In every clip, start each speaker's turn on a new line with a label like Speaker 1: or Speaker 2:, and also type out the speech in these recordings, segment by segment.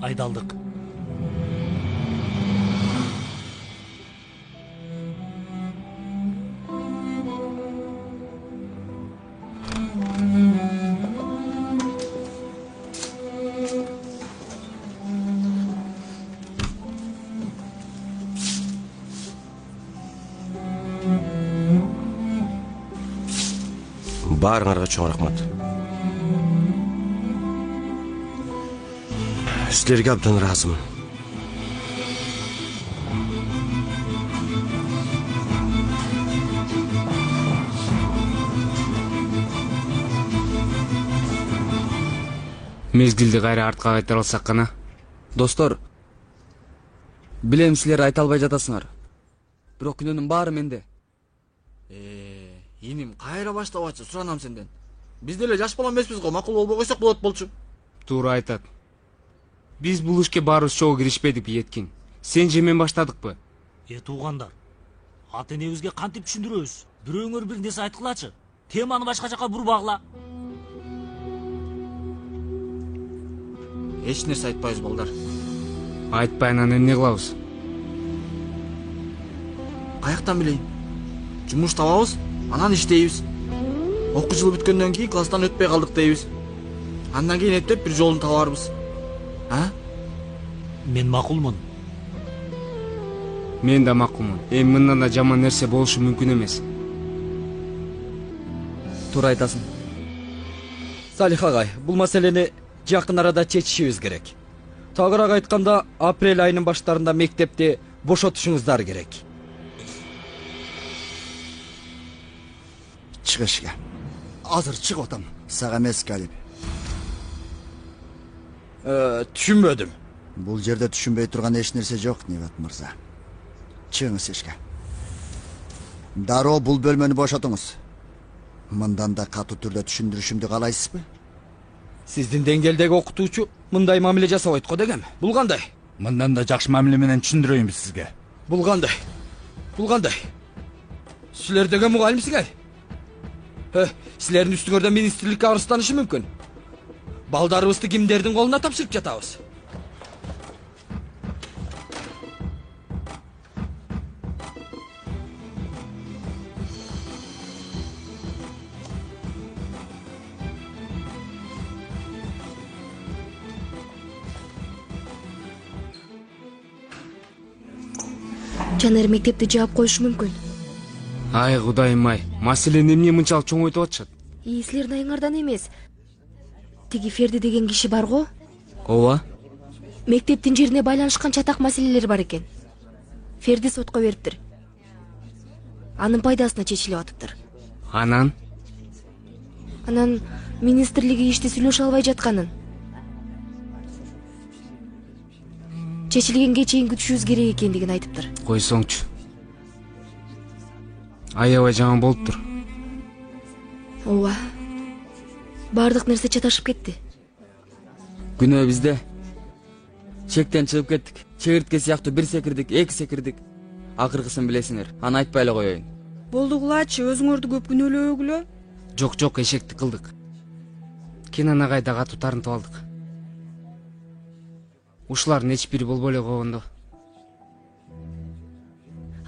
Speaker 1: айдалдык.
Speaker 2: Баарыңарга чоң рахмат. Силерге абдан ыраазымын.
Speaker 3: Мезгилди кайра артка кайтара алсак гана.
Speaker 4: Достор, билем силер айта албай жатасыңар. Бирок күнөөнүн баары менде.
Speaker 5: Иним кайра баштабачы, суранам сенден. Биз деле жаш бала эмеспиз го, макул болбой койсок болот болчу.
Speaker 3: Туура айтат. Биз бул ишке баарыбыз чогуу киришпедикпи, Еткин. Сен же мен баштадыкпы?
Speaker 1: Туугандар, ата энебизге кантип түшүндүрөбүз? Бирөөңөр бир нерсе айткылачы. Теманы башка жака бурбагыла.
Speaker 5: Эч нерсе айтпайбыз балдар.
Speaker 3: Айтпай анан эмне кылабыз?
Speaker 5: Каяктан билейин? Жумуш табабыз, анан иштейбиз. Окуу жылы бүткөндөн кийин класстан өтпөй калдык дейбиз. Андан кийин эптеп бир жолун табарбыз.
Speaker 1: Мен макулмун.
Speaker 3: Мен да макулмун. Эми мындан да жаман нерсе болушу мүмкүн эмес.
Speaker 4: Туура айтасың. Салих агай, бул маселени жакын арада чечишибиз керек. Тагыраак айтканда, апрель айынын баштарында мектепти бошотушуңуздар керек.
Speaker 6: Чык эшикке. Азыр чыгып атам. Сага эмес, Калип.
Speaker 4: Түшүнбөдүм.
Speaker 6: Бул жерде түшүнбөй турган эч нерсе жок, Небат мырза. Чыгыңыз эшикке. Дароо бул бөлмөнү бошотуңуз. Мындан да катуу түрдө түшүндүрүшүмдү каалайсызбы?
Speaker 4: Сиздин деңгээлдеги окутуучу мындай мамиле жасабайт го дегем. Бул кандай?
Speaker 7: Мындан да жакшы мамиле менен түшүндүрөйүнбү сизге.
Speaker 4: Бул кандай? Бул кандай? Силер деген мугалимсиңер. Силердин үстүңөрдөн министрликке арызданышы мүмкүн. Балдарыбызды кимдердин колуна тапшырып жатабыз?
Speaker 8: Жанар мектепти жаап коюшу мүмкүн.
Speaker 3: Ай кудайым ай, маселени эмне мынчалык чоңойтуп атышат?
Speaker 8: Силердин айыңардан эмес. Тиги Ферди деген киши бар го?
Speaker 3: Ооба.
Speaker 8: Мектептин жерине байланышкан чатак маселелер бар экен. Ферди сотко бериптир. Анын пайдасына чечилип атыптыр.
Speaker 3: Анан
Speaker 8: министрлиги ишти сүйлөшө албай жатканын. Чечилгенге чейин күтүшүбүз керек экендигин айтыптыр.
Speaker 3: Койсоңчу. Аябай жаман болуптур.
Speaker 8: Ооба. Бардык нерсе чаташып кетти.
Speaker 4: Күнөө бизде. Чектен чыгып кеттик. Чегиртке сыяктуу бир секирдик, эки секирдик. Акыркысын билесиңер. Аны айтпай эле коеюн.
Speaker 9: Болдугулачы, өзүңөрдү көп күнөөлөбөгүлө.
Speaker 3: Жок, эшекти кылдык. Кенан агайда катуу тарынтып алдык. Ушулардын эч бири болбой эле койгондо.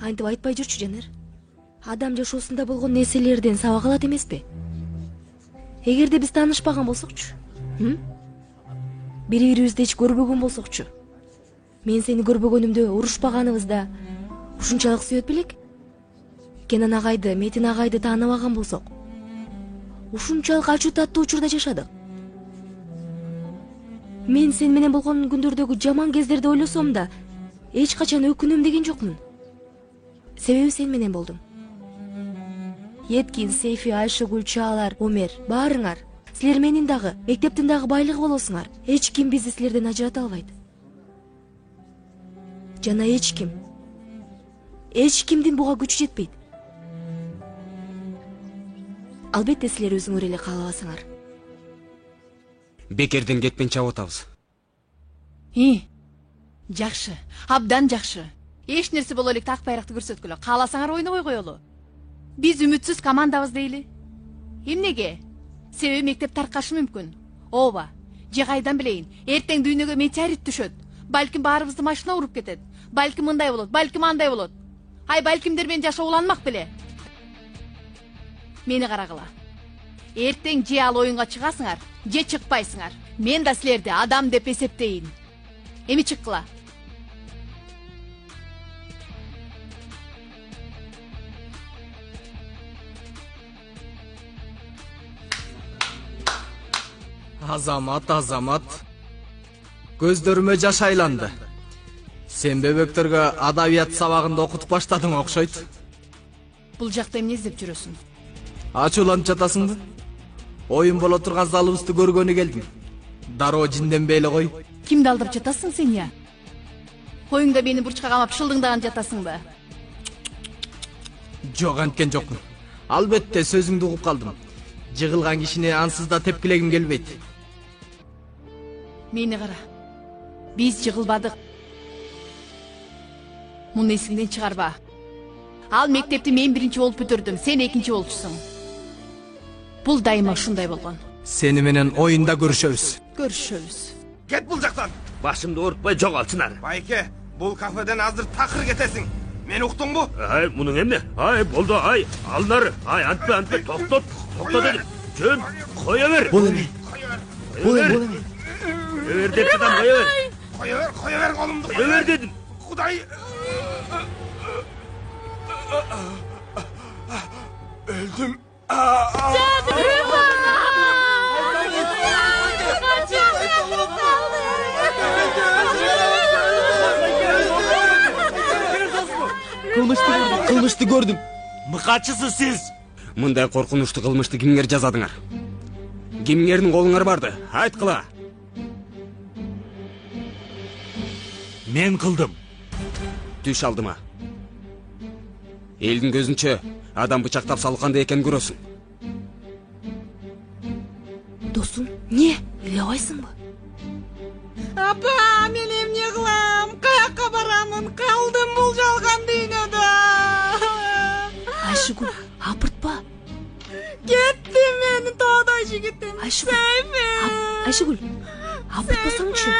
Speaker 8: Антип айтпай жүрчү, Жанар. Адам жашоосунда болгон нерселерден сабак алат эмеспи? Эгерде биз таанышпаган болсокчу, бири-бирибизди эч көрбөгөн болсокчу, мен сени көрбөгөнүмдө урушпаганыбызда ушунчалык сүйөт белек? Кенан агайды, Метин агайды тааныбаган болсок, ушунчалык ачуу таттуу учурда жашадык. Мен сен менен болгон күндөрдөгү жаман кездерди ойлосом да, эч качан өкүнөм деген жокмун. Себеби сен менен болдум. Еткин, Сейфи, Айшыгүл, Чаалар, Омер, баарыңар. Силер менин дагы, мектептин дагы байлыгы болосуңар. Эч ким бизди силерден ажырата албайт. Жана эч ким. Эч кимдин буга күчү жетпейт. Албетте силер өзүңөр эле каалабасаңар.
Speaker 3: Бекерден кетпен чабып атабыз.
Speaker 10: Жакшы, абдан жакшы. Эч нерсе боло элек так байракты көрсөткүлө. Кааласаңар ойнобой коелу. Биз үмүтсүз командабыз дейли. Эмнеге? Себеби мектеп таркашы мүмкүн. Ооба. Же кайдан билейин? Эртең дүйнөгө метеорит түшөт. Балким баарыбызды машина уруп кетет. Балким мындай болот, балким андай болот. Ай, балкимдер менен жашоо уланмак беле. Мени карагыла. Эртең же ал оюнга чыгасыңар, же чыкпайсыңар. Мен да силерди адам деп эсептейин. Эми чыккыла.
Speaker 5: Азамат. Көздөрүмө жаш айланды. Сен бөбөктөргө адабият сабагында окутуп баштадың окшойт.
Speaker 10: Бул жакта эмне издеп жүрөсүң?
Speaker 5: Ачууланып жатасыңбы? Оюн боло турган залыбызды көргөнү келдим. Дароо жинденбей эле кой.
Speaker 10: Кимди алдап жатасың сен я? Коюңда мени бурчка камап шылдыңдаган жатасыңбы?
Speaker 5: Жок, анткен жокмун. Албетте сөзүңдү угуп калдым. Жыгылган кишини ансыз да тепкилегим келбейт.
Speaker 10: Мени кара. Биз жыгылбадык. Муну эсиңден чыгарба. Ал мектепти мен биринчи болуп бүтүрдүм, сен экинчи болчусуң. Бул дайыма ушундай болгон.
Speaker 5: Сени менен оюнда көрүшөбүз.
Speaker 11: Кет бул жактан.
Speaker 2: Башымды оорутпай жогал Чынар.
Speaker 11: Байке, бул кафеден азыр такыр кетесиң. Мени уктуңбу?
Speaker 2: Ай, мунун эмне? Ай, болду, ай, алнары. Ай, антпе, токто дедим. Жөн, кое бер.
Speaker 5: Бул эме.
Speaker 2: Кое бер деп жатам, кое бер.
Speaker 11: Кое бер колумду.
Speaker 2: Кое бер дедим.
Speaker 11: Кудай. Öldüm.
Speaker 5: Кылмышты көрдүм.
Speaker 1: Мыкачысыз сиз.
Speaker 3: Мындай коркунучтуу кылмышты кимдер жазадыңар? Кимдердин колуңар барды? Айткыла.
Speaker 1: Мен кылдым.
Speaker 3: Түш алдыма. Элдин көзүнчө адам бычактап салып кандай экенин көрөсүң.
Speaker 8: Досум, не? Ыйлабайсыңбы?
Speaker 9: Апа, мен эмне кылам? Каяка барамын? Калдым бул жалган дүйнөдө.
Speaker 8: Айшыгүл, апыртпа.
Speaker 9: Кеттим мен тоодай жигитим.
Speaker 8: Айшыгүл, апыртпасаңчы.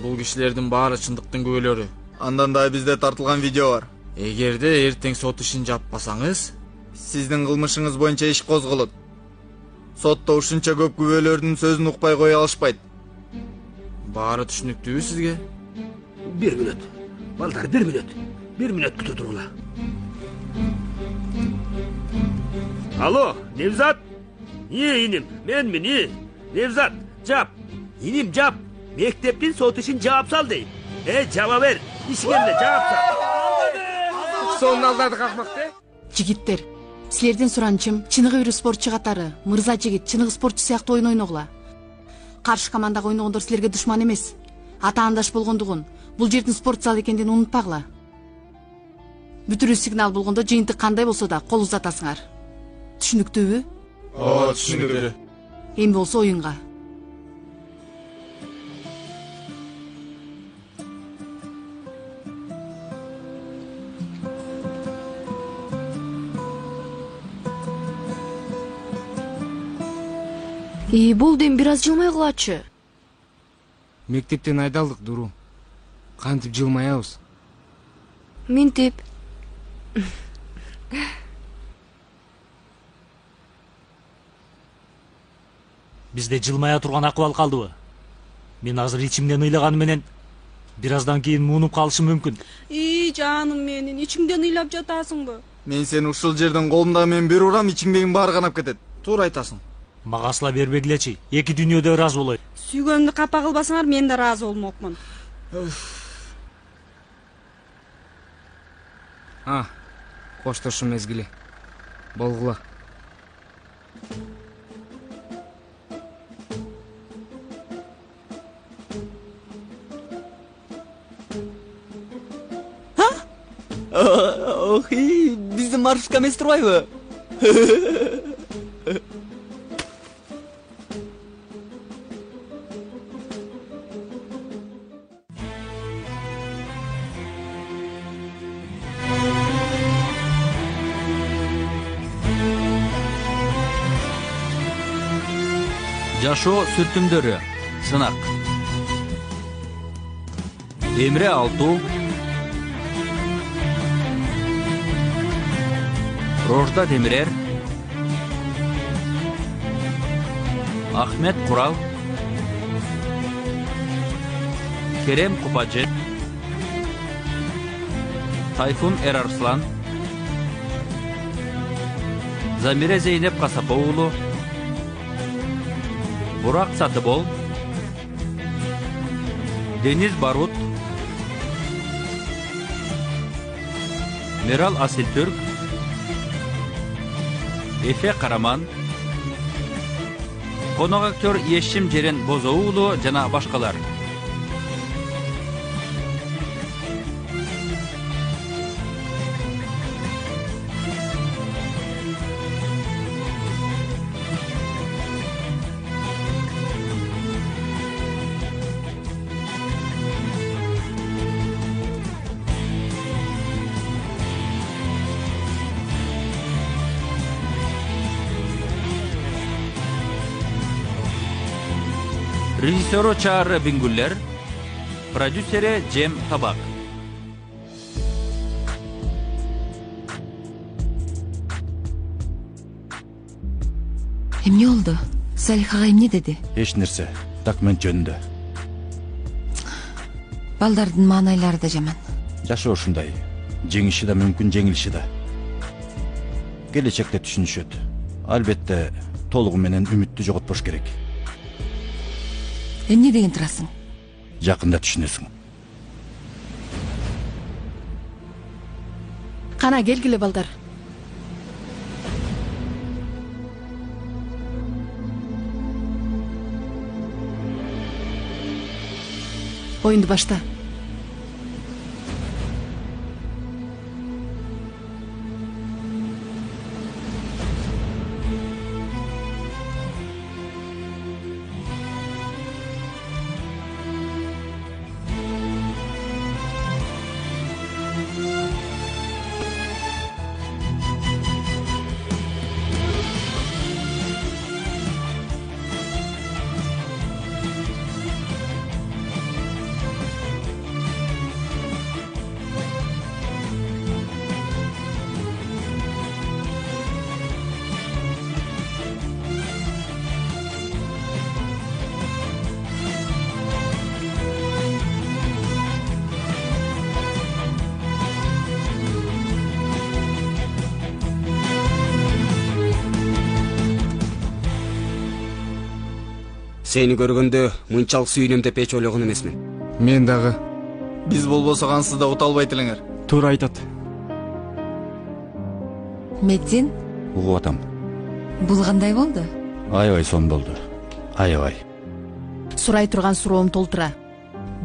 Speaker 5: Бул кишилердин баары чындыктын күбөлөрү.
Speaker 12: Андан да бизде тартылган видео бар.
Speaker 5: Эгерде эртең сот ишин жаппасаңыз,
Speaker 12: Сиздин кылмышыңыз боюнча иш козголот. Сотто ушунча көп күбөлөрдүн сөзүн укпай кое алышпайт.
Speaker 5: Баары түшүнүктүүбү сизге?
Speaker 2: 1 мүнөт. Балдар, 1 мүнөт. 1 мүнөт күтүп тургула. Алло, Невзат? Иним, менмин, Невзат, жап. Иним, жап. Мектептин сот ишин жаап сал дейм. Жаба бер. Ишиңемде жаап сал.
Speaker 3: Сонун алдарды какмакты?
Speaker 10: Жигиттер, силерден суранычым чыныгы бир спортчу катары мырза жигит чыныгы спортчу сыяктуу ойун ойногула. Каршы командага ойногондор силерге душман эмес. Ата-андаш болгондугун, бул жердин спорт залы экендигин унутпагыла. Бүтүрүү сигнал болгондо жыйынтык кандай болсо да кол узатасыңар. Түшүнүктүүбү?
Speaker 12: Ооба, түшүнүктүү.
Speaker 10: Эми болсо оюнга.
Speaker 8: Болду, эми бир аз жылмай кылачы.
Speaker 3: Мектептен айдалдык, Дуру. Кантип жылмаябыз?
Speaker 8: Минтип.
Speaker 1: Бизде жылмая турган акыбал калдыбы? Мен азыр ичимден ыйлаганы менен бир аздан кийин муунуп калышым мүмкүн.
Speaker 9: Жаным менин, ичиңден ыйлап жатасыңбы?
Speaker 12: Мен сени ушул жерден колумдагы менен бир урам, ичиңдегиң баары канап кетет.
Speaker 5: Туура айтасың.
Speaker 1: Мага сыла бербегилечи. Эки дүйнөдө ыраазы болоют.
Speaker 9: Сүйгөнүмдү капа кылбасаңар, мен да ыраазы болмокмун.
Speaker 3: Коштошу мезгили. Болгула.
Speaker 5: Ох, биздин маршрутка эмес турбайбы?
Speaker 13: Жашоо сүртүмдөрү. сынак. Эмре Алту, Рожда Демирер, Ахмет Курал, Керем Купаджи, Тайфун Эрарслан, Замире Зейнеп Касапоулу, Бурак Сатыбол, Дениз Барут, Мирал Асилтүрк, Эфе Караман, конок актер Ешим Жерен Бозоулу жана башкалар. Rejissörü Çağrı Bingüller, продюсері Cem Tabak.
Speaker 14: Эмне болду? Салихага эмне деди?
Speaker 7: Эч нерсе. Документ жөнүндө.
Speaker 14: Балдардын маанайлары да жаман.
Speaker 7: Жашоо ушундай. Жеңиши да мүмкүн, жеңилиши да. Келечекте түшүнүшөт. Албетте, толугу менен үмүттү жоготпош керек.
Speaker 14: Эмне деген турасың?
Speaker 7: Жакында түшүнөсүң.
Speaker 10: Кана келгиле балдар. Оюнду башта.
Speaker 15: Сени көргөндө мынчалык сүйүнөм деп эч ойлогон эмесмин.
Speaker 3: Мен дагы.
Speaker 12: Биз болбосо ансыз да уталбайт элеңер.
Speaker 3: Туура айтат.
Speaker 14: Медин,
Speaker 7: Угуп атам.
Speaker 14: бул кандай болду?
Speaker 7: Аябай сон болду. Аябай.
Speaker 10: Сурай турган суроом толтура.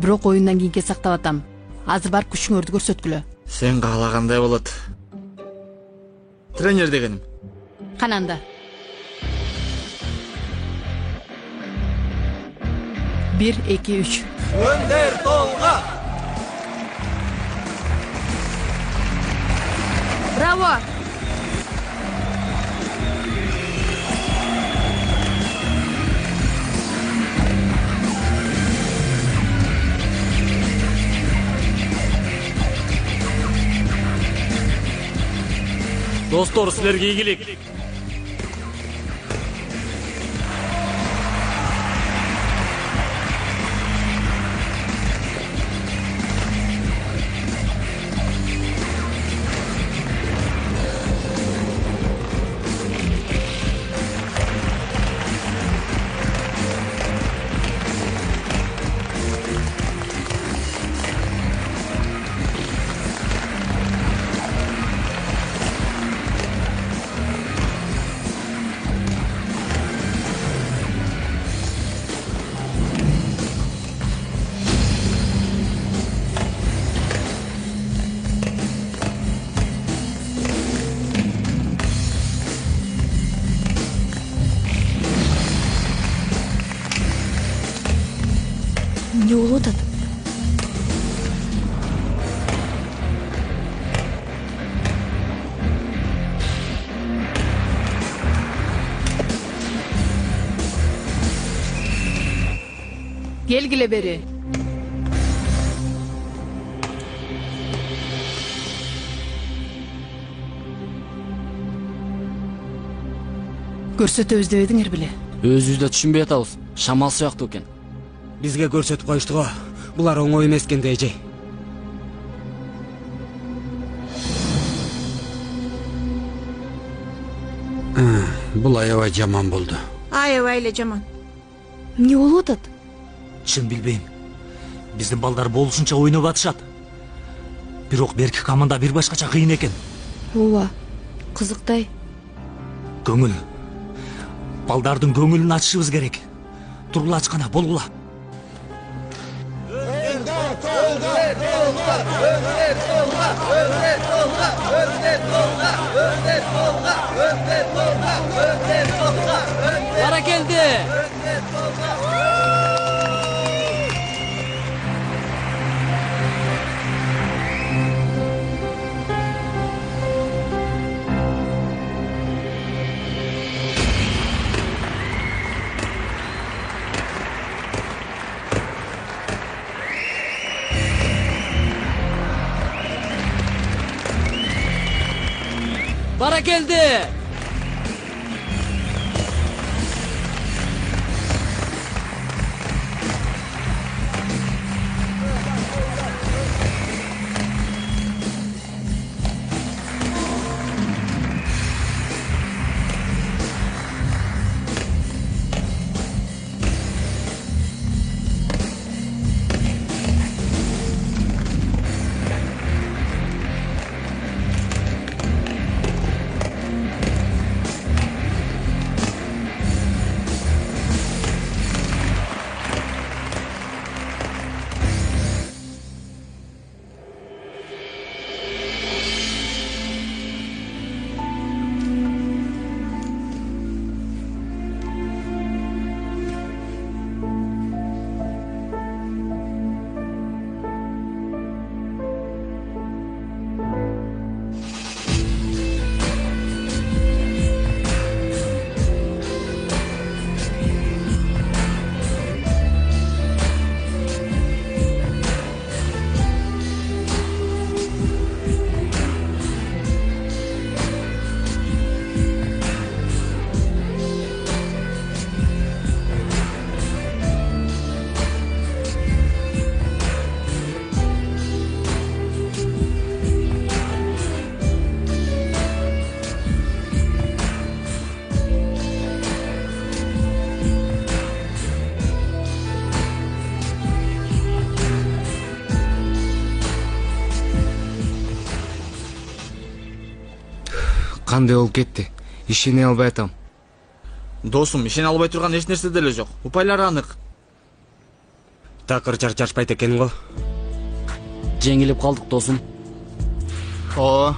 Speaker 10: Бирок оюндан кийинке сактап атам. Азыр барып күчүңөрдү көрсөткүлө.
Speaker 5: Сен каалагандай болот. Тренер дегеним.
Speaker 10: Кананда. Bir, iki, üç.
Speaker 12: Önder Tolga!
Speaker 10: Bravo!
Speaker 2: Dostlar, sizlerge ийгилик.
Speaker 10: Келгиле бери. Көрсөтөбүз дебедиңер беле?
Speaker 15: Өзүбүз да түшүнбөй атабыз. Шамал сыяктуу экен. Бизге көрсөтүп коюшту го. Булар оңой эмес экен да эжей.
Speaker 16: Бул аябай жаман болду.
Speaker 9: Аябай эле жаман.
Speaker 8: Эмне болуп атат?
Speaker 1: Чын билбейм. Биздин балдар болушунча ойноп атышат. Бирок берки команда бир башкача кыйын экен.
Speaker 8: Ооба, кызыктай.
Speaker 1: Көңүл. Балдардын көңүлүн ачышыбыз керек. Тургула ачкана, болгула.
Speaker 15: Бара келди. Bana geldi.
Speaker 3: Кандай болуп кетти? Ишене албай атам.
Speaker 5: Досум, ишене албай турган эч нерсе деле жок. Упайлар анык.
Speaker 15: Такыр чарчашпайт экен го. Жеңилип калдык, досум.
Speaker 12: Ооба.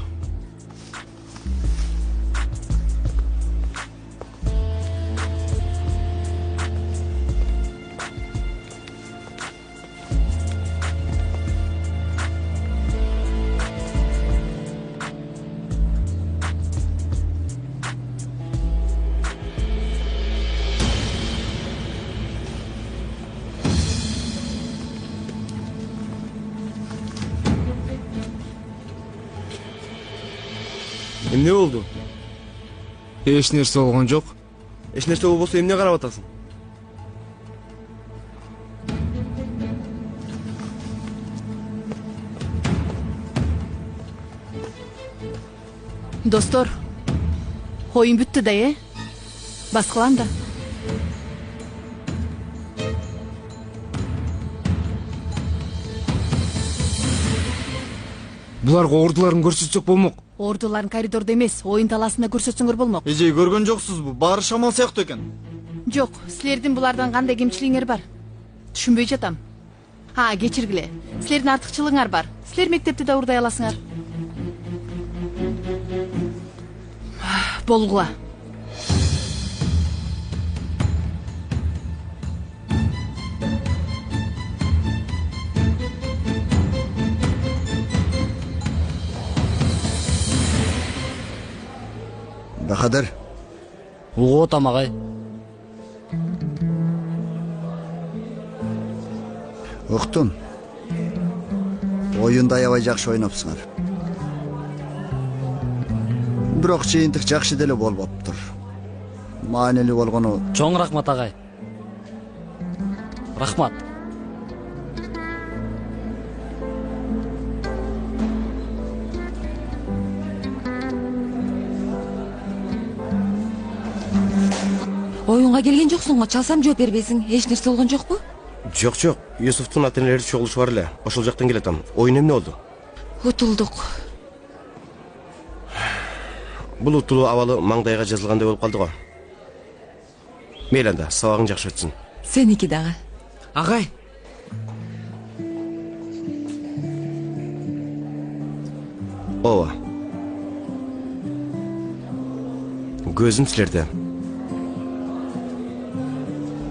Speaker 11: Эмне болду?
Speaker 3: Эч нерсе болгон жок.
Speaker 11: Эч нерсе болбосо эмне карап атасың?
Speaker 10: Достор, оюн бүттү да, Баскылан да.
Speaker 3: Буларга ордуларын көрсөтсөк болмок.
Speaker 10: Ордуларын коридордо эмес, оюн талаасында көрсөтсөңөр болмок.
Speaker 12: Эжей көргөн жоксузбу? Баары шамал сыяктуу экен.
Speaker 10: Жок, силердин булардан кандай кемчилигиңер бар? Түшүнбөй жатам. Кечиргиле. Силердин артыкчылыгыңар бар. Силер мектепти да урдай аласыңар. Болгула.
Speaker 6: Бахадыр.
Speaker 15: Угу, тамагай.
Speaker 6: Уктум. Оюнду аябай жакшы ойнопсуңар. Бирок жыйынтык жакшы деле болбоптур. Маанилүү болгону
Speaker 15: Чоң рахмат агай. Рахмат.
Speaker 14: Оюнга келген жоксуң го, чалсам жооп бербейсиң. Эч нерсе болгон жокпу?
Speaker 11: Жок, жок. Юсуфтун ата-энелери чогулушу бар эле. Ошол жактан келатам. Оюн эмне болду?
Speaker 14: Утулдук.
Speaker 11: Бул утулуу абалы маңдайга жазылгандай болуп калды го. Мейли анда, сабагың жакшы өтсүн.
Speaker 14: Сеники дагы.
Speaker 3: Агай.
Speaker 11: Ооба. Көзүм силерде.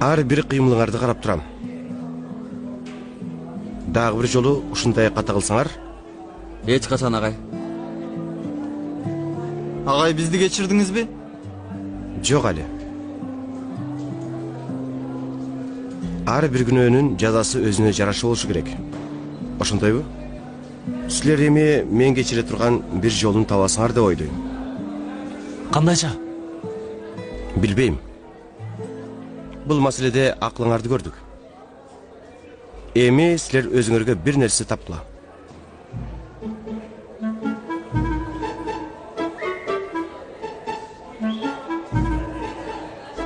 Speaker 11: Ар бир кыймылыңарды карап турам. Дагы бир жолу ушундай ката кылсаңар,
Speaker 4: Эч качан агай.
Speaker 12: Агай, бизди кечирдиңизби?
Speaker 11: жок али. Ар бир күнөөнүн жазасы өзүнө жараша болушу керек. Ошондойбу? Силер эми мен кечире турган бир жолун табасыңар деп ойлойм.
Speaker 1: Кандайча?
Speaker 11: Билбейм. Бул маселеде аклыңарды көрдүк. Эми силер өзүңөргө бир нерсе тапкыла.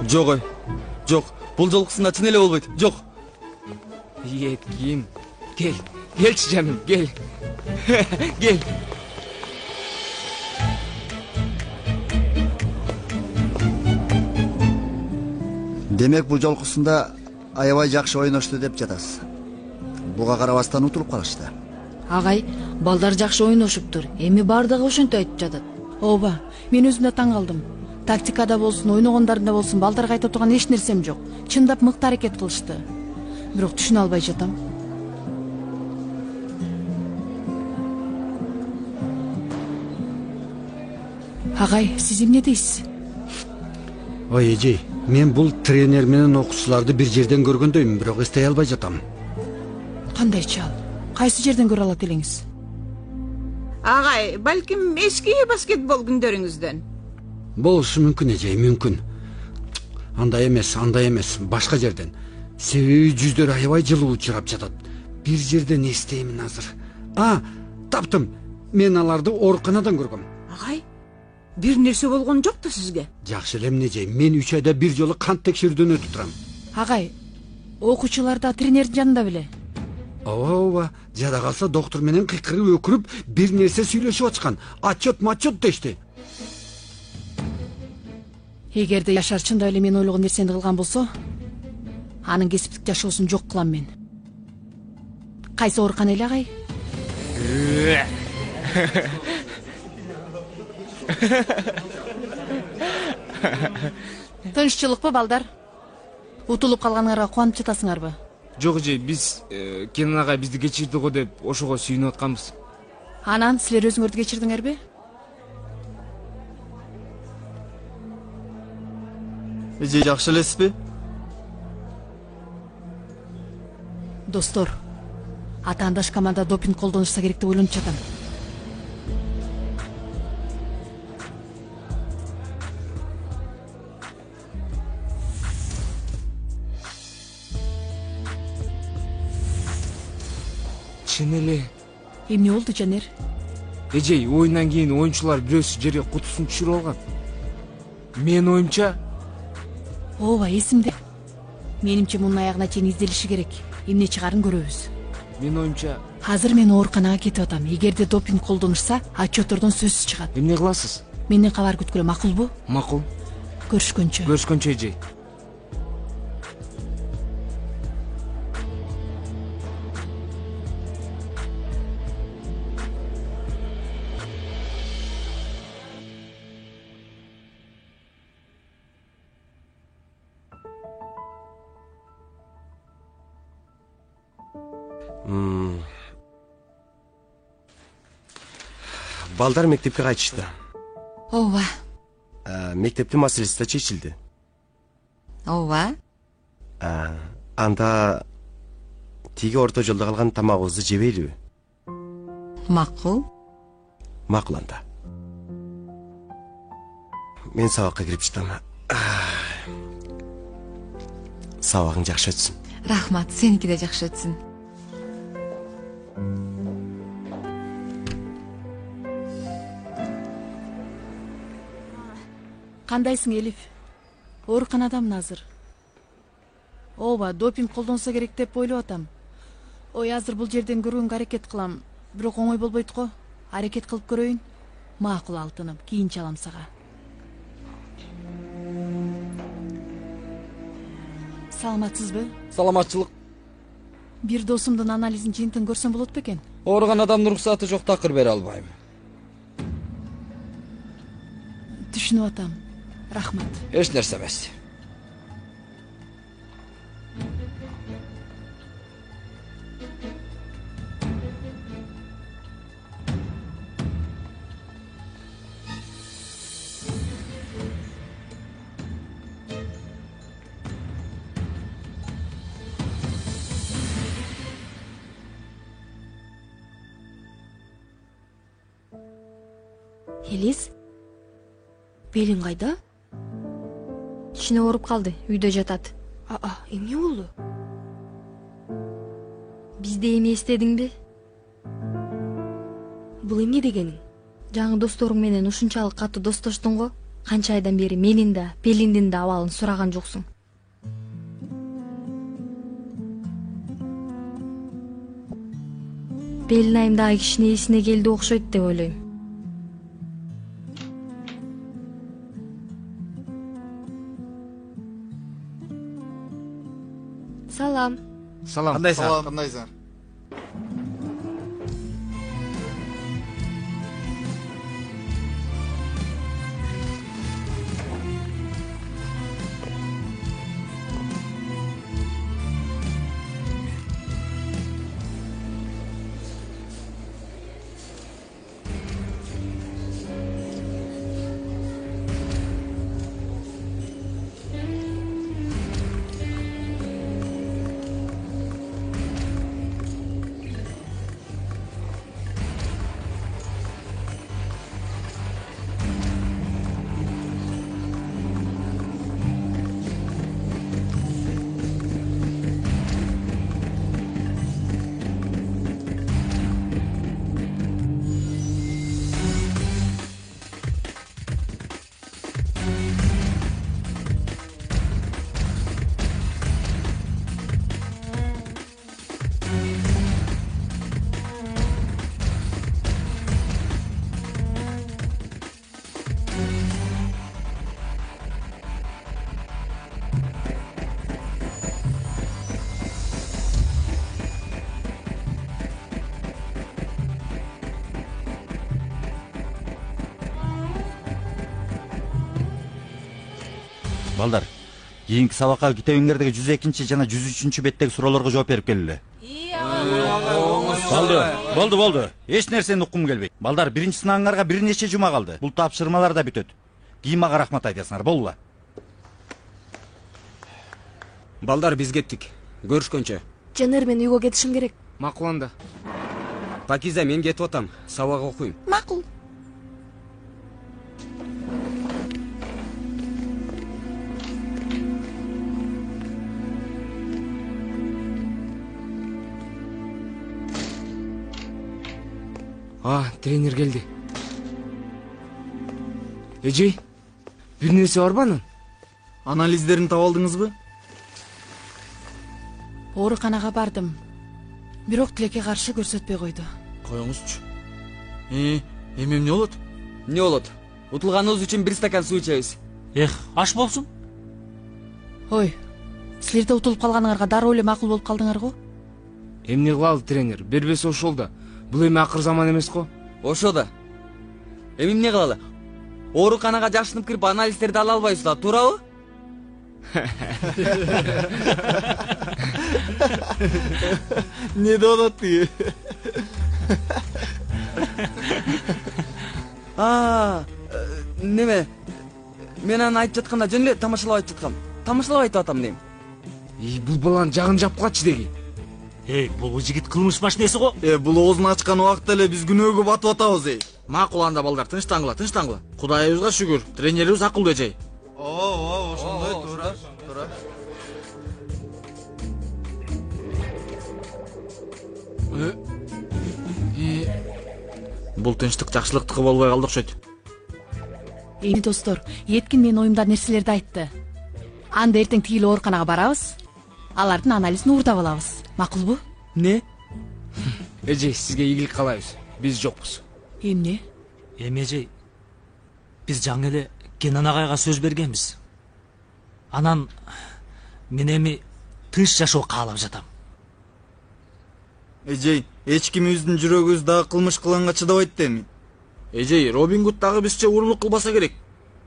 Speaker 5: Жок ой. Жок. Бул жолкусунда чын эле болбойт. Жок.
Speaker 3: Еткин. Кел. Келчи жаным, кел. Кел.
Speaker 6: Демек бул жолкусунда аябай жакшы ойношту деп жатасыз. Буга карабастан утулуп калышты.
Speaker 10: Агай, балдар жакшы ойношуптур. Эми бардыгы ошентип айтып жатат. Ооба, мен өзүм да таң калдым. Тактикада болсун, ойногондарында болсун, балдарга айта турган эч нерсем жок. Чындап мыкты аракет кылышты. Бирок түшүнө албай жатам. Агай, сиз эмне дейсиз?
Speaker 16: Ой эжей, мен бул тренер менен окуучуларды бир жерден көргөндөймүн, бирок эстей албай жатам.
Speaker 10: Кандай чал? Кайсы жерден көрө алат элеңиз?
Speaker 9: Агай, балким эски баскетбол күндөрүңүздөн.
Speaker 16: Болушу мүмкүн эжей, мүмкүн. Андай эмес, башка жерден. Себеби жүздөр аябай жылуу учурап жатат. Бир жерден эстеймин азыр. Таптым. Мен аларды ооруканадан көргөм.
Speaker 9: Агай, бир нерсе болгон жок да сизге?
Speaker 16: Жакшы эле эмне жей, мен 3 айда бир жолу кант текшерүүдөн өтүп турам.
Speaker 10: Агай, окуучулар да тренердин жанында беле?
Speaker 16: Ооба, жада калса доктор менен кыйкырып өкүрүп бир нерсе сүйлөшүп ачкан. Отчет дешти.
Speaker 10: Эгерде Яшар чындап эле мен ойлогон нерсени кылган болсо, анын кесиптик жашоосун жок кылам мен. Кайсы оорукана эле, агай? Тынччылыкпы, балдар? Утулуп калганыңарга кубанып жатасыңарбы?
Speaker 3: Жок эже, биз Кенен агай бизди кечирди го деп ошого сүйүнүп атканбыз.
Speaker 10: Анан силер өзүңөрдү кечирдиңерби?
Speaker 12: Эже, жакшы элесизби?
Speaker 10: Достор, атаандаш команда допинг колдонушса керек деп ойлонуп жатам.
Speaker 3: Чын эле.
Speaker 10: Эмне болду, Жанер?
Speaker 3: Эжей, оюндан кийин оюнчулар бирөөсү жерге кутусун түшүрүп алган. Мен оюмча.
Speaker 10: Ооба, эсимде. Менимче мунун аягына чейин изделиши керек. Эмне чыгарын көрөбүз.
Speaker 3: Мен оюмча.
Speaker 10: Азыр мен ооруканага кетип атам. Эгерде допинг колдонушса, отчеттордон сөзсүз чыгат.
Speaker 3: Эмне кыласыз?
Speaker 10: Менден кабар күткүлө, макулбу?
Speaker 3: Макул.
Speaker 10: Көрүшкөнчө.
Speaker 3: Көрүшкөнчө, эжей.
Speaker 11: Балдар мектепке кайтышты.
Speaker 14: Ооба.
Speaker 11: Мектептин маселеси да чечилди.
Speaker 14: Ооба.
Speaker 11: Анда тиги орто жолдо калган тамагыбызды жебейлиби?
Speaker 14: Макул.
Speaker 11: Макул анда. Мен сабакка кирип чыктым. Сабагың жакшы өтсүн.
Speaker 14: Рахмат, сеники де жакшы өтсүн.
Speaker 10: Кандайсың, Элиф? Ооруканадамын азыр. Ооба, допинг колдонсо керек деп ойлоп атам. Ой, азыр бул жерден көргөнгө аракет кылам. Бирок оңой болбойт го. Аракет кылып көрөйүн. Макул алтыным, кийин чалам сага. Саламатсызбы?
Speaker 4: Саламатчылык.
Speaker 10: Бир досумдун анализин жыйынтын көрсөм болот бекен?
Speaker 4: Ооруган адамдын уруксаты жок, такыр бере албайм.
Speaker 10: Түшүнүп атам. Рахмат.
Speaker 4: Эч нерсе эмес.
Speaker 8: Элис, белиң кайда?
Speaker 17: Кичине ооруп калды, үйдө жатат.
Speaker 8: Эмне болду?
Speaker 17: Бизде эми эстедиңби?
Speaker 8: Бул эмне дегениң?
Speaker 17: Жаңы досторуң менен ушунчалык катуу достоштуң го. Канча айдан бери менин да, Пелиндин да абалын сураган жоксуң. Пелин айымдагы кишине эсине келди окшойт деп ойлойм.
Speaker 8: Салам.
Speaker 3: Салам.
Speaker 12: Кандайсың? Кандайсың?
Speaker 7: Балдар, кийинки сабакка китебиңердеги 102 жана 103 беттеги суроолорго жооп берип келгиле. Болду. Эч нерсени уккум келбейт. Балдар, биринчи сынагыңарга бир нече жума калды. Бул тапшырмалар да бүтөт. Кийин мага рахмат айтасыңар, болбу?
Speaker 3: Балдар, биз кеттик. Көрүшкөнчө.
Speaker 8: Жаныр, мен үйгө кетишим керек.
Speaker 3: Макул анда. Пакиза, мен кетип атам. Сабак окуйм.
Speaker 10: Макул.
Speaker 3: Тренер келди. Эжей, бир нерсе барбы анын?
Speaker 5: Анализдерин таап алдыңызбы?
Speaker 10: Ооруканага бардым. Бирок тилекке каршы көрсөтпөй койду.
Speaker 5: Коюңузчу. Эми эмне болот?
Speaker 4: Эмне болот? Утулганыбыз үчүн бир стакан суу ичебиз.
Speaker 1: Аш болсун.
Speaker 10: Ой, силер да утулуп калганыңарга дароо эле макул болуп калдыңар го?
Speaker 3: Эмне кылалы, тренер? Бербесе ошол да. Бул эми акыр заман эмес го?
Speaker 4: Ошо да. Эми эмне кылалы? Ооруканага жашынып кирип анализдерди ала албайсызбы, туурабы?
Speaker 5: Не болот тиги?
Speaker 4: Неме? Мен аны айтып жатканда жөн эле тамашалап айтып жаткам. Тамашалап айтып атам дейм.
Speaker 3: Бул баланын жагын жапкылачы деги.
Speaker 1: Бул жигит кылмыш машинеси го.
Speaker 5: Бул оозун ачкан убакта эле биз күнөөгө батып атабыз. Макул анда балдар, тынчтангыла. Кудайыбызга шүгүр, тренерибиз акылдуу эжей.
Speaker 12: Ооба, ошондой туура.
Speaker 5: Бул тынчтык жакшылыктыкы болбой калды окшойт.
Speaker 10: Эми достор, Эткин менин оюмда нерселерди айтты. Анда эртең тигил ооруканага барабыз. Алардын анализин уурдап алабыз. Макулбу?
Speaker 3: Не? Эжей, сизге ийгилик каалайбыз. Биз жокпуз.
Speaker 10: Эмне?
Speaker 1: Эжей, биз жаңы эле Кенан агайга сөз бергенбиз. Анан мен эми тынч жашоо каалап жатам.
Speaker 5: Эжей, эч кимибиздин жүрөгүбүз дагы кылмыш кылганга чыдабайт да эми. Эжей, Робин Гуд дагы бизче уурулук кылбаса керек.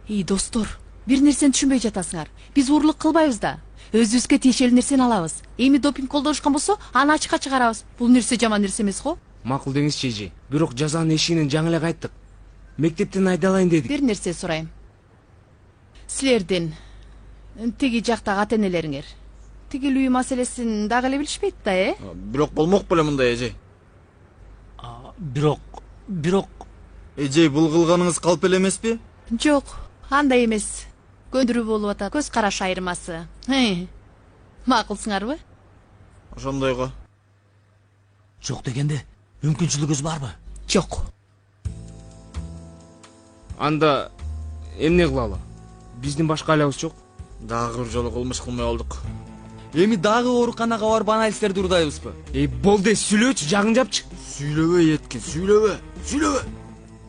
Speaker 10: Достор, бир нерсени түшүнбөй жатасыңар. Биз уурулук кылбайбыз да. Өзүбүзгө тиешелүү нерсени алабыз. Эми допинг колдонушкан болсо, аны ачыкка чыгарабыз. Бул нерсе жаман нерсе эмес го?
Speaker 3: Макул деңизчи эжей. Бирок жазанын эшигинен жаңы эле кайттык. Мектептен айдалайын дедик.
Speaker 10: Бир нерсе сурайм. Силердин тиги жактагы ата-энелериңер тигил үй маселесин дагы эле билишпейт да,
Speaker 5: Бирок болмок беле мындай, эжей.
Speaker 1: Бирок
Speaker 5: Эжей, бул кылганыңыз калп эле эмеспи?
Speaker 10: Жок, андай эмес. Көндүрүү болуп атат, көз караш айырмасы. Макулсуңарбы?
Speaker 5: Ошондойго.
Speaker 1: Жок дегенде, мүмкүнчүлүгүңүз барбы?
Speaker 10: Жок.
Speaker 3: Анда эмне кылалы? Биздин башка айлабыз жок.
Speaker 5: Дагы бир жолу кылмыш кылмай болдук.
Speaker 4: Эми дагы ооруканага барып анализдерди урдайбызбы?
Speaker 3: Болду, сүйлөөчү, жагын жапчы.
Speaker 5: Сүйлөбөй Эткин, сүйлөбө.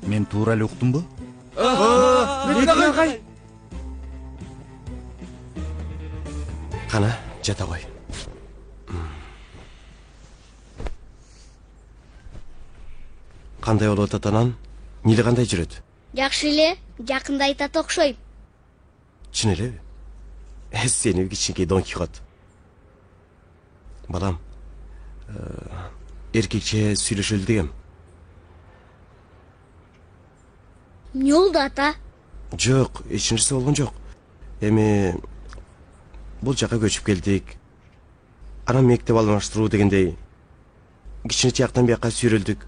Speaker 7: Мен туура эле уктумбу?
Speaker 11: Кана, жата кой. Кандай болуп атат анан? Нили кандай жүрөт?
Speaker 18: Жакшы эле, жакында айтат окшойм.
Speaker 11: Чын элеби? Сени кичинекей Дон Кихот. Балам, эркекче сүйлөшөлү дегем.
Speaker 18: Эмне болду ата?
Speaker 11: Жок, эч нерсе болгон жок. Эми бул жака көчүп келдик. Анан мектеп алмаштыруу дегендей кичине жактан бияка сүйрөлдүк.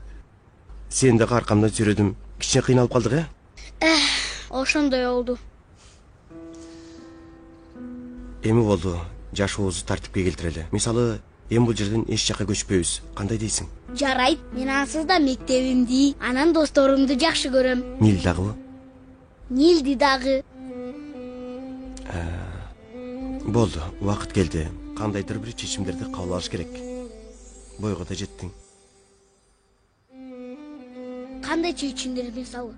Speaker 11: Сен дагы аркамдан сүйрөдүм. Кичине кыйналып калдык,
Speaker 18: Ошондой болду.
Speaker 11: Эми болду, жашообузду тартипке келтирели. Мисалы, эми бул жерден эч жака көчпөйбүз. Кандай дейсиң?
Speaker 18: Жарайт, мен ансыз да мектебимди, анан досторумду жакшы көрөм.
Speaker 11: Нил дагыбы?
Speaker 18: Нилди дагы.
Speaker 11: Болду, убакыт келди. Кандайдыр бир чечимдерди кабыл алыш керек. Бойго да жеттиң.
Speaker 18: Кандай чечимдер мисалы?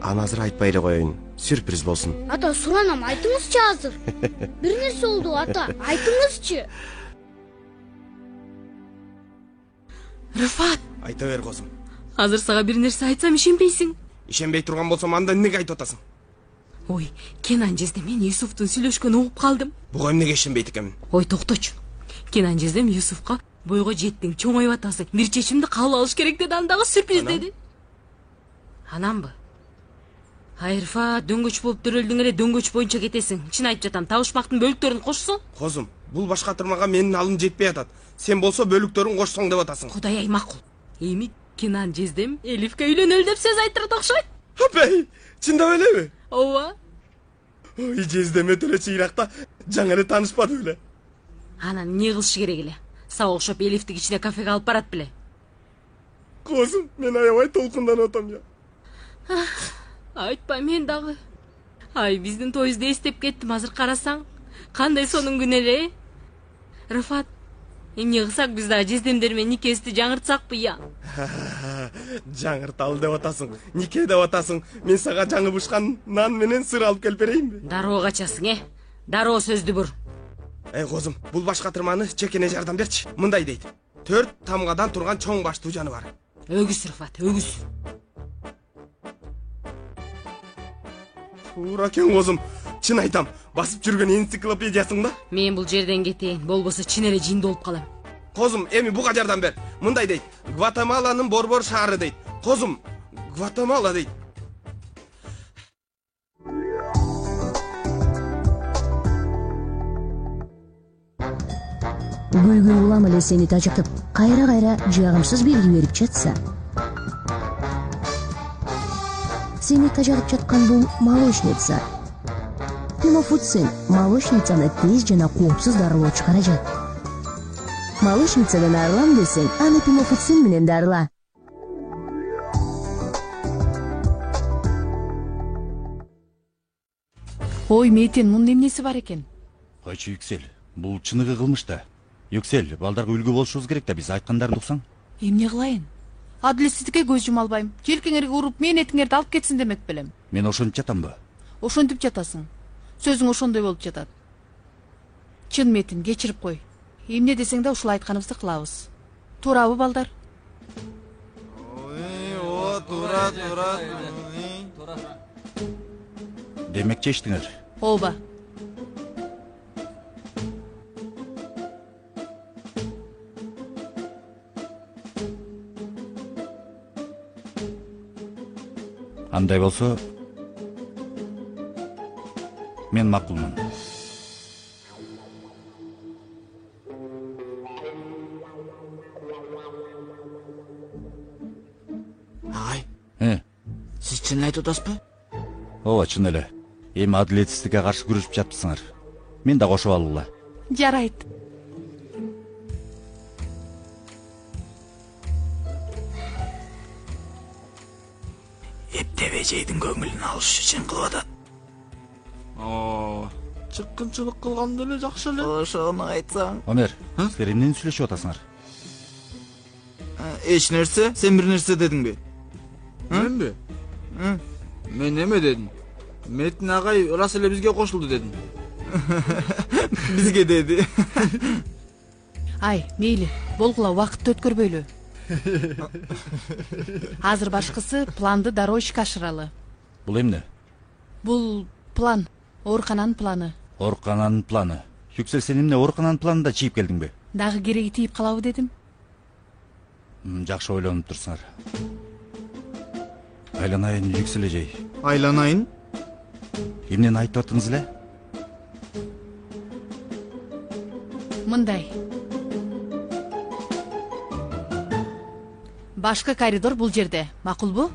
Speaker 11: Аны азыр айтпай эле коеюн. Сюрприз болсун.
Speaker 18: Ата, суранам, айтыңызчы азыр. Бир нерсе болду, ата, айтыңызчы.
Speaker 10: Рыфат,
Speaker 11: Айта бер козум.
Speaker 10: азыр сага бир нерсе айтсам ишенбейсиң.
Speaker 3: Ишенбей турган болсом анда эмнеге айтып атасың?
Speaker 10: Ой, Кенан жездем мен Юсуфтун сүйлөшкөнүн угуп калдым.
Speaker 3: Буга эмнеге ишенбейт экенмин?
Speaker 10: Ой, токточу. Кенан жездем Юсуфка бойго жеттиң, чоңоюп атасың. Бир чечимди кабыл алыш керек деди, андагы сюрприз деди. Анамбы? Айырфа, дөңгөч болуп төрөлдүң эле, дөңгөч боюнча кетесиң. Чын айтып жатам, табышмактын бөлүктөрүн кошсоң.
Speaker 3: Козум, бул баш катырмага менин алым жетпей атат. Сен болсо бөлүктөрүн кошсоң деп атасың.
Speaker 10: Кудай ай макул. Эми Кенан жездем Элифке үйлөнөлү деп сөз айттырат окшойт.
Speaker 3: Апай, чындап элеби?
Speaker 10: Ооба.
Speaker 3: Ой, жездем өтө эле чыйракта жаңы эле таанышпады беле.
Speaker 10: Анан эмне кылыш керек эле? Сага окшоп Элифти кичине кафеге алып барат беле.
Speaker 3: Козум, мен аябай толкунданып атам я.
Speaker 10: Айтпа, мен дагы. Ай, биздин тойубузду эстеп кеттим, азыр карасаң. Кандай сонун күн эле. Рыфат, эмне кылсак биз дагы жездемдер менен никебизди жаңыртсакпы я?
Speaker 3: Жаңырталы деп атасың, нике деп атасың. Мен сага жаңы бышкан нан менен сыр алып келип берейинби?
Speaker 10: Дароо качасың, Дароо сөздү бур.
Speaker 3: Козум, бул баш катырманы чекене жардам берчи. Мындай дейт. 4 тамгадан турган чоң баштуу жаныбар.
Speaker 10: Өгүз, Рыфат, өгүз.
Speaker 3: Туура экен козум. Чын айтам, басып жүргөн энциклопедиясың да?
Speaker 10: Мен бул жерден кетейин, болбосо чын эле жиндүү болуп калам.
Speaker 3: Козум, эми буга жардам бер. Мындай дейт. Гватемаланын борбор шаары дейт. Козум, Гватемала дейт.
Speaker 19: көйгөй улам эле сени тажатып кайра жагымсыз белги берип жатса, сени тажатып жаткан бул молочница. Пимофуцин молочницаны тез жана коопсуз дарылоочу каражат. Молочницадан арылам десең, аны пимофуцин менен дарыла.
Speaker 10: Ой, Метин, мунун эмнеси бар экен?
Speaker 7: Койчу Yüksel, бул чыныгы кылмыш да. Yüksel, балдарга үлгү болушубуз керек да, биз айткандарын уксаң.
Speaker 10: Эмне кылайын? Адилетсиздикке көз жума албайм. Желкеңерге уруп, мен этиңерди алып кетсин демек белем.
Speaker 7: Мен ошентип жатамбы?
Speaker 10: Ошентип жатасың. Сөзүң ошондой болуп жатат. Чын Метин, кечирип кой. Эмне десең да ушул айтканыбызды кылабыз. Туурабы, балдар?
Speaker 5: Туура.
Speaker 7: Демек чечтиңер.
Speaker 10: Ооба.
Speaker 7: Андай болсо, мен макулмун.
Speaker 5: Агай.
Speaker 7: Сиз
Speaker 5: чын айтып атасызбы?
Speaker 7: Ооба, чын эле. Эми адилетсиздикке каршы күрөшүп жатыпсыңар. Мен да кошуп алгыла.
Speaker 10: Жарайт.
Speaker 5: Эптебежейдин көңүлүн алыш үчүн кылып атат. Чыккынчылык кылганда эле жакшы эле. Ошону айтсаң.
Speaker 7: Омер, силер эмнени сүйлөшүп атасыңар?
Speaker 5: Эч нерсе, сен бир нерсе дедиңби? Менби? Мен эме дедим? Метин агай рас эле бизге кошулду дедим. Бизге деди.
Speaker 10: Ай, мейли, болгула, убакытты өткөрбөйлү. Азыр башкысы планды дароо ишке ашыралы.
Speaker 7: Бул эмне?
Speaker 10: Бул план, оорукананын планы.
Speaker 7: Оорукананын планы. Yüksel, сен эмне оорукананын планында чийип келдиңби?
Speaker 10: Дагы кереги тийип калабы дедим.
Speaker 7: Жакшы ойлонуп турсуңар. Айланайын, Yüksel эжей.
Speaker 5: Айланайын?
Speaker 7: Эмнени айтып аттыңыз эле?
Speaker 10: Мындай. Башкы коридор бул жерде, макулбу?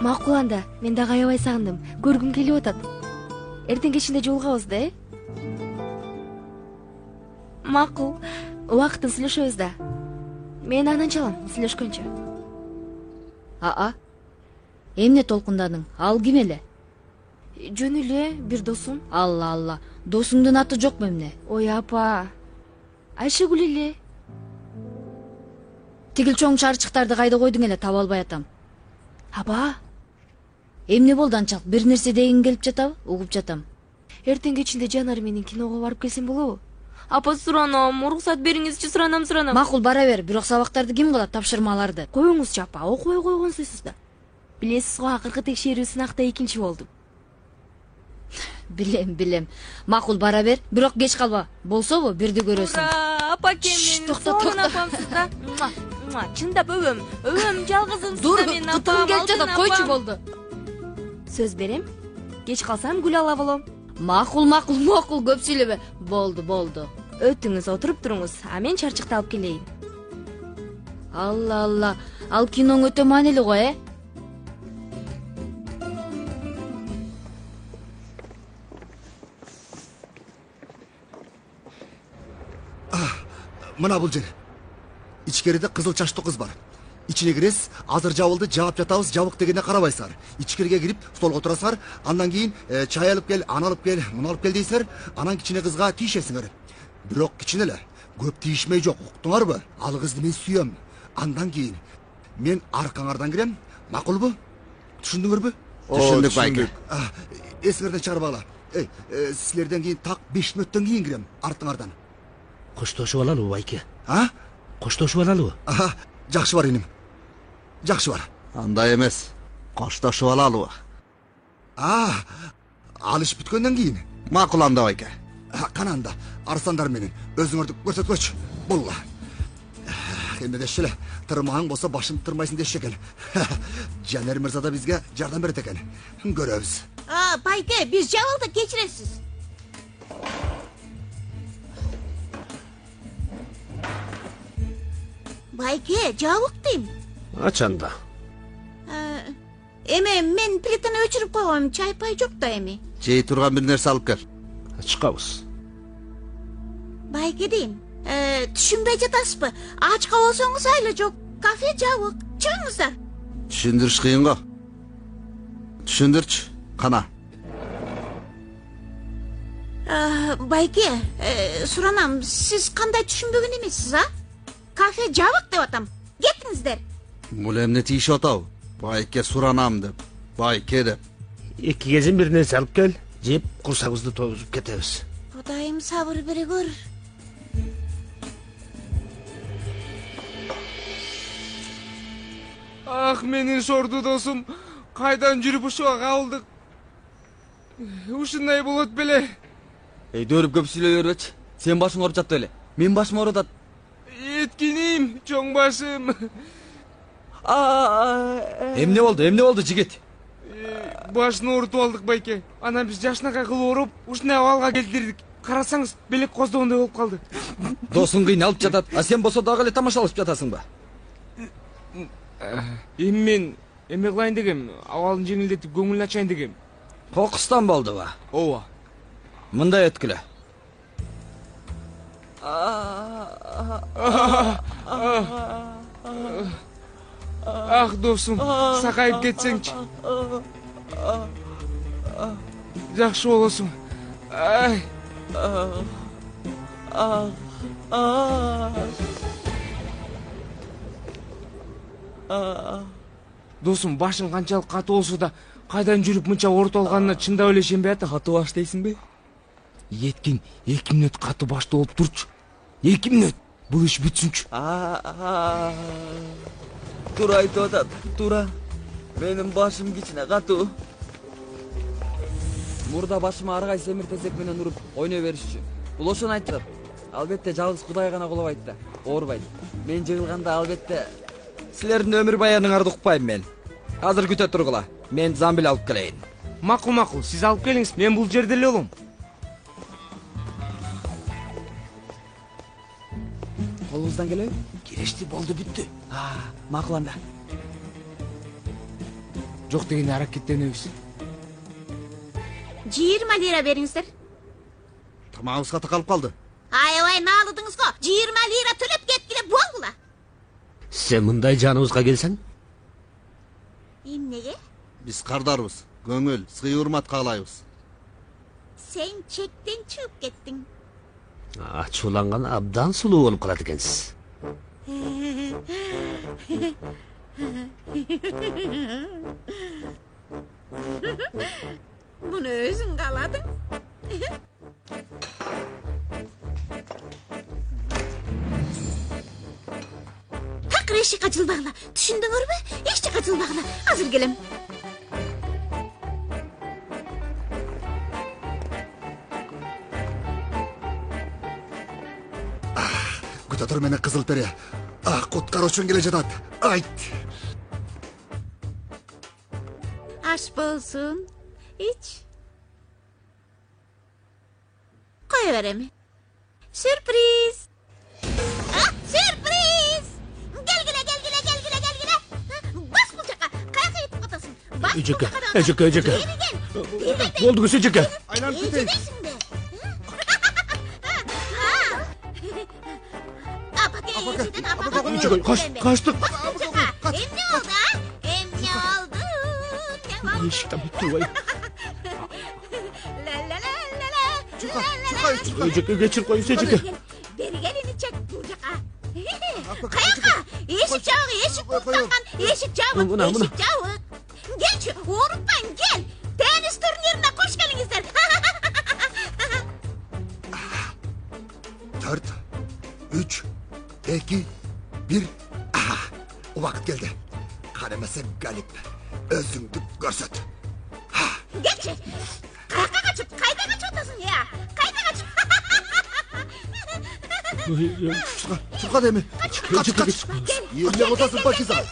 Speaker 8: Макул анда, мен дагы аябай сагындым. Көргүм келип атат. Эртең кечинде жолугабыз да, Макул, убакытын сүйлөшөбүз да. Мен анан чалам, сүйлөшкөнчө.
Speaker 17: Эмне толкундадың? Ал ким эле?
Speaker 8: Жөн эле, бир досум.
Speaker 17: Алла, досуңдун аты жокпу эмне?
Speaker 8: Ой, апа. Айшыгүл эле.
Speaker 17: Тигил чоң чарчыктарды кайда койдуң эле, таба албай атам.
Speaker 8: Апа.
Speaker 17: Эмне болду анчалык? Бир нерсе дегиң келип жатабы? Угуп жатам.
Speaker 8: Эртең кечинде Жанар менен киного барып келсем болобу? Апа, суранам, уруксат бериңизчи, суранам.
Speaker 17: Макул, бара бер, бирок сабактарды ким кылат, тапшырмаларды?
Speaker 8: Коюңузчу апа, окубай койгонсуз да. Билесиз го, акыркы текшерүү сынакта 2-чи болдум.
Speaker 17: Билем. Макул, бара бер, бирок кеч калба. Болсобу, бирди көрөсүң.
Speaker 8: Ура, апа кем, сонун апамсыз да. Чындап өбөм, жалгызымсыз да мен апам.
Speaker 17: Кытым келип жатат, койчу болду.
Speaker 8: Сөз берем, кеч калсам гүл ала болом.
Speaker 17: Макул, көп сүйлөбө. Болду.
Speaker 8: Өтүңүз, отуруп туруңуз, а мен чарчыкты алып келейин.
Speaker 17: Алла, ал киноң өтө маанилүү го,
Speaker 6: Мына бул жер. Ичкериде кызыл чачтуу кыз бар. Ичине киресиз, азыр жабылды, жаап жатабыз, жабык дегенде карабайсыздар. Ичкерге кирип, столго турасыздар, андан кийин чай алып кел, аны алып кел, муну алып кел дейсиздер, анан кичине кызга тийишесиңер. Бирок кичине эле, көп тийишмей жок, уктуңарбы? Ал кызды мен сүйөм. Андан кийин мен аркаңардан кирем, макулбу? Түшүндүңөрбү?
Speaker 11: Түшүндүк, байке.
Speaker 6: Эсиңерден чыгарбагыла. Sizlerden keyin tak 5 мүнөттөн кийин кирем, артыңардан.
Speaker 2: Коштошуп алалы байке.
Speaker 6: А?
Speaker 2: Коштошуп алалы.
Speaker 6: Жакшы бар иним. Жакшы бар.
Speaker 12: Андай эмес. Коштошуп алалы.
Speaker 6: Ал иш бүткөндөн кийин.
Speaker 12: Макул анда байке.
Speaker 6: Кананда арстандар менен өзүңөрдү көрсөткөчү. Болла. Эми деши эле, тырмаң болсо башым тырмайсың деши экен. Жанер мырза да бизге жардам берет экен. Көрөбүз.
Speaker 9: Байке, биз жабылдык, кечиресиз. Байке, жабык дейм.
Speaker 2: Ачанда.
Speaker 9: Эме мен плитаны өчүрүп койгом, чай-пай жок да эми.
Speaker 12: Жей турган бир нерсе алып кел.
Speaker 2: Чыкабыз.
Speaker 9: Байке дейм. Түшүнбөй жатасызбы? Ачка болсоңуз айла жок. Кафе жабык. Чыгыңыздар.
Speaker 12: Түшүндүрүш кыйын го. Түшүндүрчү. Кана.
Speaker 9: Байке, суранам, сиз кандай түшүнбөгөн эмессиз, а? Кафе жабык деп атам. Кетиңиздер.
Speaker 12: Бул эмне тийишип атабы? Байке суранам деп. Байке деп.
Speaker 2: Эки кезин бир нерсе алып кел, жеп курсагыбызды тойгузуп кетебиз.
Speaker 9: Кудайым сабыр бере көр.
Speaker 3: Ах, менин сорду досум, кайдан жүрүп ушуга калдык. Ушундай болот беле.
Speaker 4: Дөөрүп көп сүйлөй бербечи. Сен башың ооруп жатты эле. Мен башым оорутат.
Speaker 3: Эткиним, чоң башым.
Speaker 4: Эмне болду, жигит?
Speaker 3: Башын оорутуп алдык байке. Анан биз жашынакай кылып ооруп, ушундай абалга келтирдик. Карасаңыз, белек коздогондой болуп калды.
Speaker 4: Досуң кыйналып жатат, а сен болсо дагы эле тамашалашып жатасыңбы?
Speaker 3: Эми мен эме кылайын дегем, абалын жеңилдетип көңүлүн ачайын дегем.
Speaker 4: Кокустан болдубу?
Speaker 3: Ооба.
Speaker 4: Мындай өткүлө.
Speaker 3: Ах, досум, сакайып кетсеңчи. Жакшы болосуң. Ай. Досум, башың канчалык катуу болсо да кайдан жүрүп мынча оорутуп алганына чындап эле ишенбей атам.
Speaker 4: Катуу баш дейсиңби?
Speaker 3: Еткин 2 мүнөт катуу башты болуп турчу. 2 мүнөт. Бул иш бүтсүнчү.
Speaker 4: Тура айтып атат, тура. Менин башым кичине катуу. Мурда башыма ар кайсы эмир тезек менен уруп ойной беришчү. Бул ошону айтат. Албетте жалгыз Кудай гана кулабайт да, оорубайт. Мен жыгылганда албетте силердин өмүр баяныңарды укпайм мен. Азыр күтө тургула. Мен замбил алып келейин.
Speaker 3: Макул, сиз алып келиңиз. Мен бул жерде эле болом.
Speaker 4: Колубуздан келеби?
Speaker 3: Келешти, болду, бүттү.
Speaker 4: Макул анда.
Speaker 3: Жок дегенде аракеттенебиз.
Speaker 9: 20 лира бериңиздер.
Speaker 6: Тамагыбызга такалып калды.
Speaker 9: Аябай наалыдыңыз го. 20 лира төлөп кеткиле болгула.
Speaker 2: Сен мындай жаныбызга келсең?
Speaker 9: Эмнеге?
Speaker 12: Биз кардарбыз. Көңүл, сый урмат каалайбыз.
Speaker 9: Сен чектен чыгып кеттиң.
Speaker 2: Ачууланган абдан сулуу болуп калат экенсиз.
Speaker 9: Муну өзүң кааладың. Такыр эшик ачылбагыла. Түшүндүңөрбү? Эшик ачылбагыла. Азыр келем.
Speaker 6: Күтө тур мени кызыл пере. Куткаруучун келе жатат. Айт.
Speaker 9: Аш болсун. Ич. Кое береми. Сюрприз. Сюрприз. Келгиле. Бас бул жака. Каяка кетип катасың?
Speaker 2: Эжеке. Болду көсө эжеке.
Speaker 6: Айланып кетейин.
Speaker 2: Качтык.
Speaker 9: Эмне болду, а? Эмне болду?
Speaker 2: Эшиктен бүттү. Эжеке кечирип коюңуз эжеке.
Speaker 9: Бери келини чек бул жака. Каяка? Эшик жабык, эшик куттанган, эшик жабык, эшик жабык. Келчи, оорутпайын, кел. Теннис турнирине кош келиңиздер.
Speaker 6: Bir, aha, vakit geldi. Kalemese galip. Özündü görsöt.
Speaker 9: Gelçi. Kayakka kaçıp, kayda kaçıyorsun ya. Kayda kaçıp.
Speaker 6: Çıka demi. Kaç. Yerine otasın Pakiza.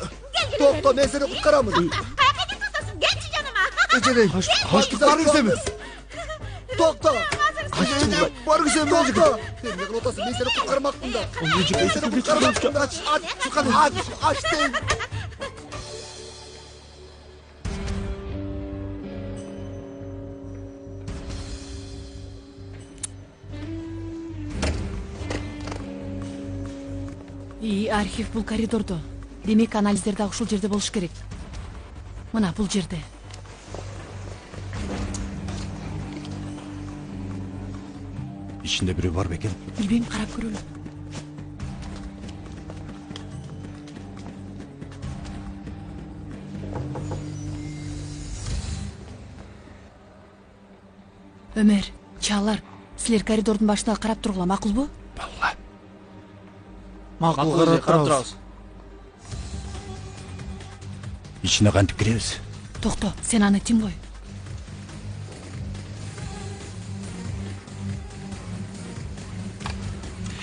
Speaker 6: Doktor ben seni kurtaramam.
Speaker 9: Kayakka git tutasın. Gelçi canıma.
Speaker 6: Ece'nin. Pakiza var mısın? Doktor. Ece'nin var mısın? Doktor. Yerine otasın ben seni kurtarmak bunda. Ben seni kurtarmak bunda. Aç. Aç değil.
Speaker 10: Архив бул коридордо. Демек анализдер дагы ушул жерде болуш керек. Мына бул жерде.
Speaker 7: Ичинде бирөө бар бекен?
Speaker 10: Билбейм, карап көрөлү. Өмөр, чалар, силер коридордун башына карап тургула, макулбу?
Speaker 5: Макул карап турабыз.
Speaker 7: Ичине кантип киребиз?
Speaker 10: Токто, сен аны тим кой.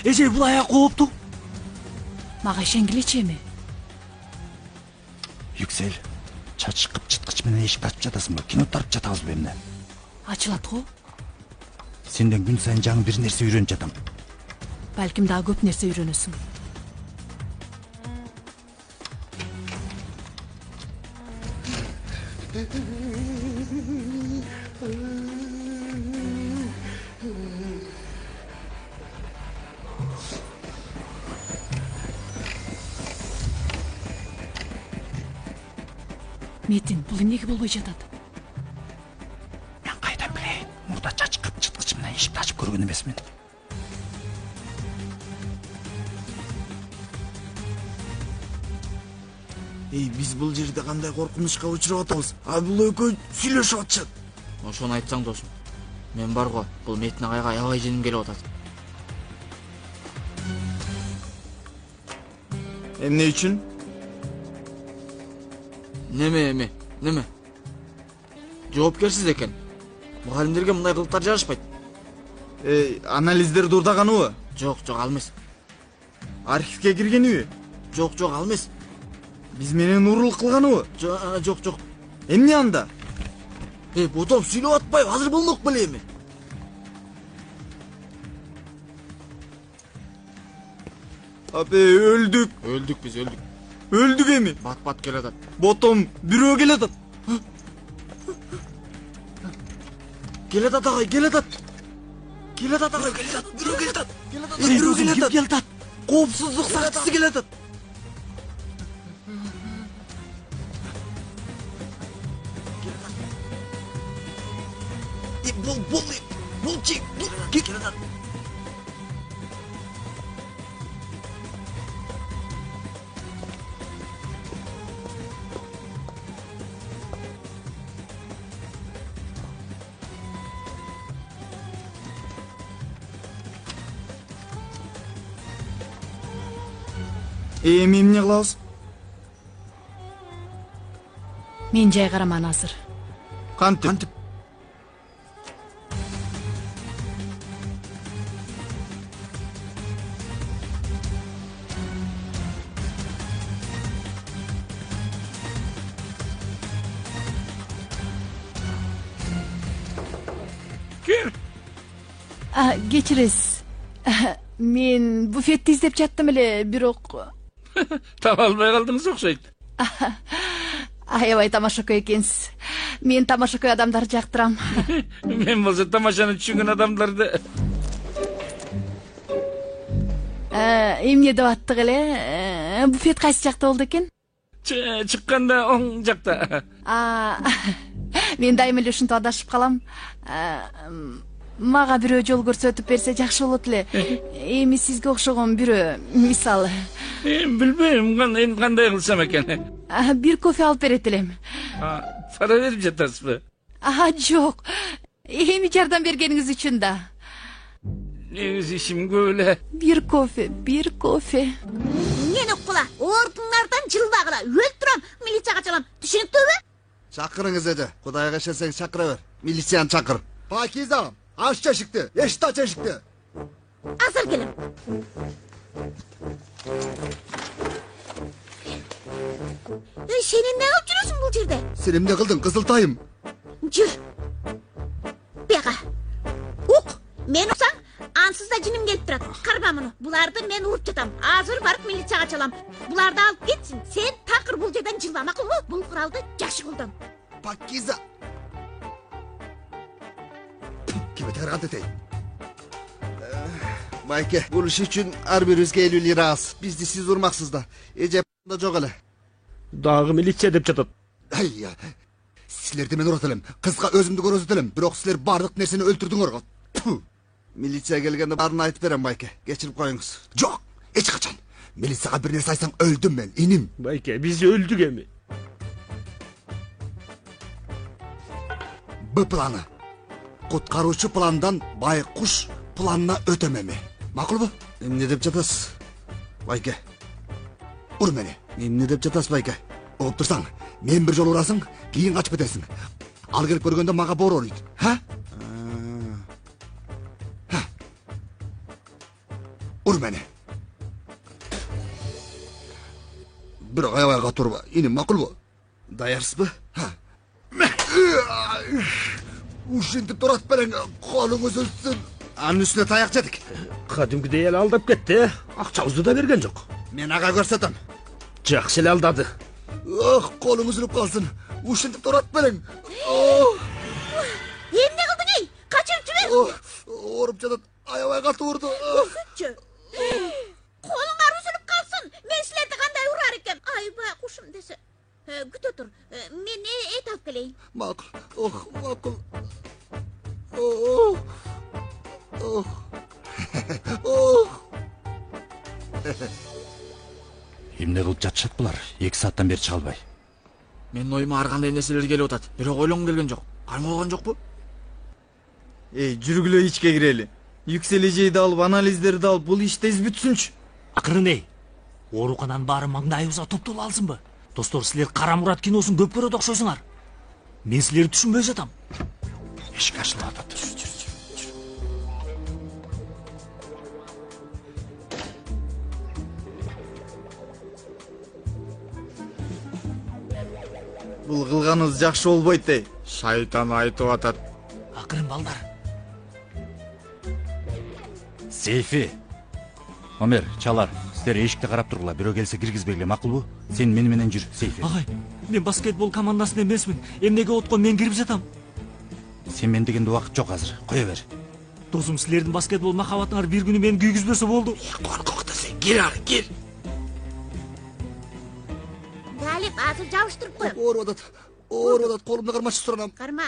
Speaker 1: Эже бул аяк коопту.
Speaker 10: Мага ишенгилечи эми.
Speaker 7: Yüksel, чачкып чыткыч менен эшикти ачып жатасыңбы? Кино тарып жатабызбы эмне?
Speaker 10: Ачылат го.
Speaker 7: Сенден күн сайын жаңы бир нерсе үйрөнүп жатам.
Speaker 10: Балким дагы көп нерсе үйрөнөсүң. Метин, бул эмнеге болбой жатат?
Speaker 7: Мен кайдан билейин? Мурда чачкып чыткыч менен эшикти ачып көргөн эмесмин.
Speaker 5: Биз бул жерде кандай коркунучка учурап атабыз? Бул экөө сүйлөшүп атышат.
Speaker 4: Ошону айтсаң досум. Мен бар го, бул Метин агайга аябай женим келип атат.
Speaker 12: Эмне үчүн?
Speaker 4: Неме? Жоопкерсиз экен. Мугалимдерге мындай кылыктар жарашпайт.
Speaker 12: Анализдер дурдаганыбы?
Speaker 4: Жок, ал эмес.
Speaker 12: Архивге киргенби?
Speaker 4: Жок, ал эмес.
Speaker 12: Биз менен урлук кылганыбы?
Speaker 4: Жок.
Speaker 12: Эмне анда?
Speaker 4: Ботом сүйлөп атпайбы, азыр болмок беле эми.
Speaker 12: Өлдүк.
Speaker 4: Биз өлдүк.
Speaker 12: Өлдүк эми?
Speaker 4: Бат келе атат.
Speaker 12: Ботом бирөө келе атат.
Speaker 4: Келе атат агай.
Speaker 12: Бирөө келе атат. Коопсуздук сакчысы келе атат. Бул чек. Келе атат. Эми эмне кылабыз?
Speaker 10: Мен жай караман азыр.
Speaker 12: Кантип?
Speaker 10: Кечиресиз. Мен буфетти издеп жаттым эле, бирок
Speaker 2: таба албай калдыңыз окшойт.
Speaker 10: Аябай тамашакөй экенсиз. Мен тамашакөй адамдарды жактырам.
Speaker 2: Мен болсо тамашаны түшүнгөн адамдарды.
Speaker 10: Эмне деп аттык эле? Буфет кайсы жакта болду экен?
Speaker 2: Чыкканда оң жакта.
Speaker 10: Мен дайыма эле ушинтип адашып калам. Мага бирөө жол көрсөтүп берсе жакшы болот эле. Эми сизге окшогон бирөө, мисалы.
Speaker 2: Билбейм, кандай кылсам экен.
Speaker 10: Бир кофе алып берет элем.
Speaker 2: Пара берип жатасызбы?
Speaker 10: Жок. Эми жардам бергениңиз үчүн да.
Speaker 2: Негизи ишим көп эле.
Speaker 10: Бир кофе.
Speaker 9: Мени ордуңардан жылбагыла өлтүрөм, милицияга чалам. Түшүнүктүүбү?
Speaker 6: Чакырыңыз эже. Кудайга ишенсең чакыра бер. Милицияны чакыр. Пакиза, аш эшикти. Эшикти ач эшикти.
Speaker 9: Азыр келем. Сен эмне кылып жүрөсүң бул жерде?
Speaker 6: Сен эмне кылдың, Кызылтайым?
Speaker 9: Жүр. Бияга. Ук. Мен уксаң, ансыз да жиним келип турат. Карма муну. Буларды мен уруп жатам. Азыр барып милицияга чалам. Буларды алып кетсин. Сен такыр бул жерден жылба, макулбу? Бул куралды жакшы колдон.
Speaker 6: Пакиза. Кime tergat etey? Bayke, bul iş üçün ар бирибизге 50 lira az. Bizdi siz urmaksız da. Ece da çok ele.
Speaker 2: Dağı militsiya dep жатат.
Speaker 6: Ay ya. Sizlerdi men urat elem. Kızga özümdü көрөзөт elem. Бирок sizler bardык нерсени өлтүрдүңөр. Militsiya келгенде барын айтып берем, Байке. Кечирип коюңуз. Жок, эч качан. Милицияга бир нерсе айтсаң өлдүм мен, иним.
Speaker 2: Байке, биз өлдүк эми.
Speaker 6: Б планы. Куткаруучу пландан байкуш планына өтөм эми. Макулбу? Эмне деп жатасыз? Байке. Ур мени. Эмне деп жатасыз, Байке? Угуп турсаң, мен бир жолу урасың, кийин качып кетесиң. Ал келип көргөндө мага боор оройт. Ха? Ур мени. Бирок аябай турба. Иним макулбу? Даярсызбы? Ушинтип турат белең, колуңуз өлсүн. Анын үстүнө таяк жедик.
Speaker 2: Кадимкидей эле алдап кетти. Акчабызды да берген жок.
Speaker 6: Мен ага көрсөтөм.
Speaker 2: Жакшы эле алдады.
Speaker 6: Колуңуз үлүп калсын. Ушинтип турат белең.
Speaker 9: Эмне кылдың эй? Качырып жибер.
Speaker 6: Ооруп жатат. Аябай катуу урду.
Speaker 9: Өсүнчү. Колуңар үзүлүп калсын. Мен силерди кандай урар экен? Айбай кушум десе. Күтө тур. Мен эт алып келейин.
Speaker 6: Макул. Макул.
Speaker 7: Эмне кылып жатышат булар? 2 сааттан бери чыга албай.
Speaker 5: Менин оюма ар кандай нерселер келип атат. Бирок ойлонгум келген жок. Кармалган жокпу?
Speaker 12: Жүргүлө ичке кирели. Yüksel эжейди алып, анализдерди алып, бул иш тез бүтсүнчү.
Speaker 1: Акырын эй. Оорукананын баары маңдайыбызга топтолуп алсынбы? Достор, силер Кара Мурат киносун көп көрөт окшойсуңар. Мен силерди түшүнбөй жатам.
Speaker 7: Эшик ачылып атат.
Speaker 12: Бул кылганыбыз жакшы болбойт эй. Шайтан айтып атат.
Speaker 1: Акырын балдар.
Speaker 7: Сейфи. Омер, Чалар, силер эшикти карап тургула. Бирөө келсе киргизбегиле, макулбу? Сен мени менен жүр, Сейфи.
Speaker 1: Агай, мен баскетбол командасынын эмесмин. Эмнеге отко мен кирип жатам.
Speaker 7: Сен мен дегенде убакыт жок азыр. Кое бер.
Speaker 1: Досум, силердин баскетбол махабатыңар бир күнү мени күйгүзбөсө болду.
Speaker 5: Коркокто сен кир ары, кир.
Speaker 9: Галип, азыр жабыштырып коем.
Speaker 6: Ооруп атат. Ооруп атат. Колумду кармачы суранам.
Speaker 9: Карма.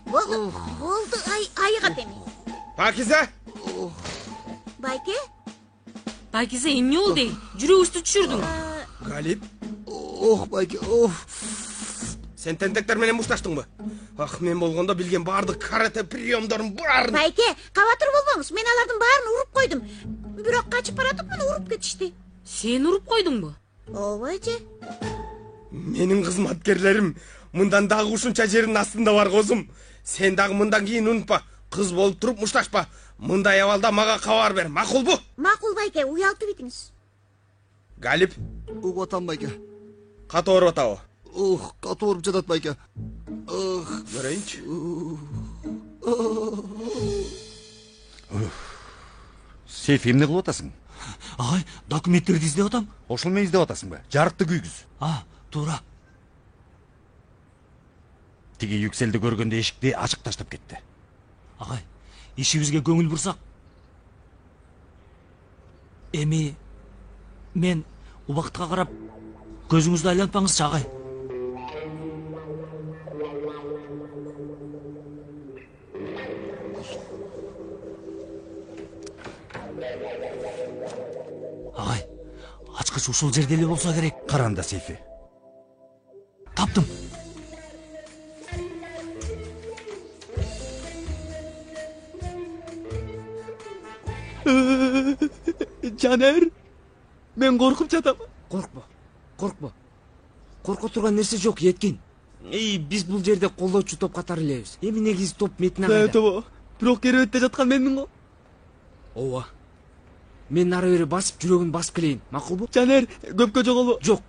Speaker 9: Болду, айыгат эми.
Speaker 3: Пакиза?
Speaker 9: Байке?
Speaker 10: Пакиза, эмне болду эй? Жүрөгүбүздү түшүрдүң.
Speaker 3: Галип?
Speaker 6: Байке,
Speaker 3: Сен тентектер менен мушташтыңбы? Мен болгондо билген баардык карате приемдорун баарын.
Speaker 9: Байке, кабатыр болбоңуз. Мен алардын баарын уруп койдум. Бирок качып баратып мени уруп кетишти.
Speaker 10: Сен уруп койдуңбу?
Speaker 9: Ооба эже.
Speaker 3: Менин кызматкерлерим мындан дагы ушунча жердин астында бар козум. Сен дагы мындан кийин унутпа. Кыз болуп туруп мушташпа. Мындай абалда мага кабар бер. Макулбу?
Speaker 9: Макул, Байке, уялтып этиңиз.
Speaker 3: Галип?
Speaker 6: Угуп атам, Байке.
Speaker 3: Катуу ооруп атабы?
Speaker 6: Катуу ооруп жатат, Байке.
Speaker 3: Көрөйүнчү.
Speaker 7: Сейфи, эмне кылып атасың?
Speaker 1: Агай, документтерди издеп атам.
Speaker 7: Ошол менен издеп атасыңбы? Жарыкты күйгүз.
Speaker 1: Туура.
Speaker 7: Тиги Yüкселди көргөндө эшикти ачык таштап кетти.
Speaker 1: Агай, ишибизге көңүл бурсак. Эми мен убакытка карап көзүңүздү айлантпаңызчы, агай. Агай, ачкыч ушул жерде эле болсо керек.
Speaker 7: Каранда, Сейфи.
Speaker 1: Таптым.
Speaker 5: Caner. мен коркуп жатам.
Speaker 15: Коркпо. Корко турган нерсе жок, Еткин. Биз бул жерде колдоочу топ катары элебиз. Эми негизи топ Метина кайда?
Speaker 5: Тоо. Бирок керебетте жаткан менмин го.
Speaker 15: Ооба. Мен ары бери басып, жүрөгүн басып келейин. Макулбу?
Speaker 5: Жанер, көпкө жоголбо.
Speaker 15: Жок.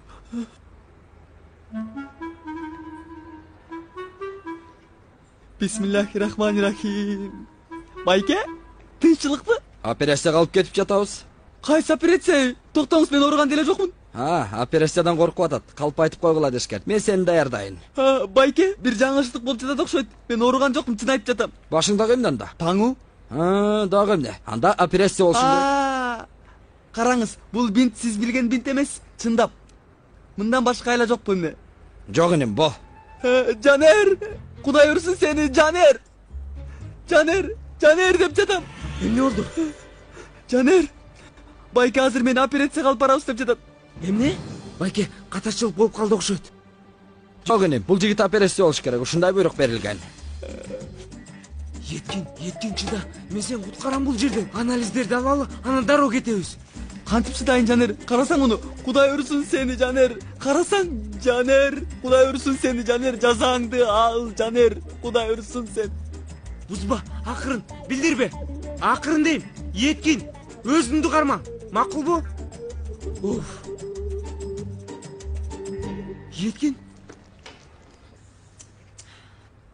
Speaker 5: Бисмиллахиррахманиррахим. Байке, тынччылыкпы?
Speaker 4: Операцияга алып кетип жатабыз.
Speaker 5: Кайсы операция? Токтоңуз, мен ооруган деле жокмун.
Speaker 4: Операциядан коркуп атат. Калп айтып койгула дешкен. Мен сени даярдайын.
Speaker 5: Байке, бир жаңылыштык болуп жатат окшойт. Мен ооруган жокмун, чын айтып жатам.
Speaker 4: Башыңдагы эмне анда?
Speaker 5: Таңуу.
Speaker 4: Дагы эмне? Анда операция болушун керек.
Speaker 5: Караңыз, бул бинт сиз билген бинт эмес, чындап. Мындан башка айла жокпу эмне?
Speaker 4: Жок энем, бо.
Speaker 5: Жанер, Кудай урсун сени, Жанер. Жанер деп жатам.
Speaker 15: Эмне болду?
Speaker 5: Жанер. Байке азыр мени операцияга алып барабыз деп жатат.
Speaker 15: Эмне? Байке, катарчылык болуп калды окшойт.
Speaker 4: Жок энем, бул жигит операция болуш керек. Ушундай буйрук берилген.
Speaker 15: Еткин чыда. Мен сени куткарам бул жерден. Анализдерди алалы, анан дароо кетебиз.
Speaker 5: Кантип чыдайын, Жанер? Карасаң муну. Кудай урсун сени, Жанер. Карасаң, Жанер. Кудай урсун сени, Жанер. Жазаңды ал, Жанер. Кудай урсун сен.
Speaker 15: Бузба, акырын, билдирбе. Акырын дейм. Еткин, өзүңдү карма. Макулбу? Еткин.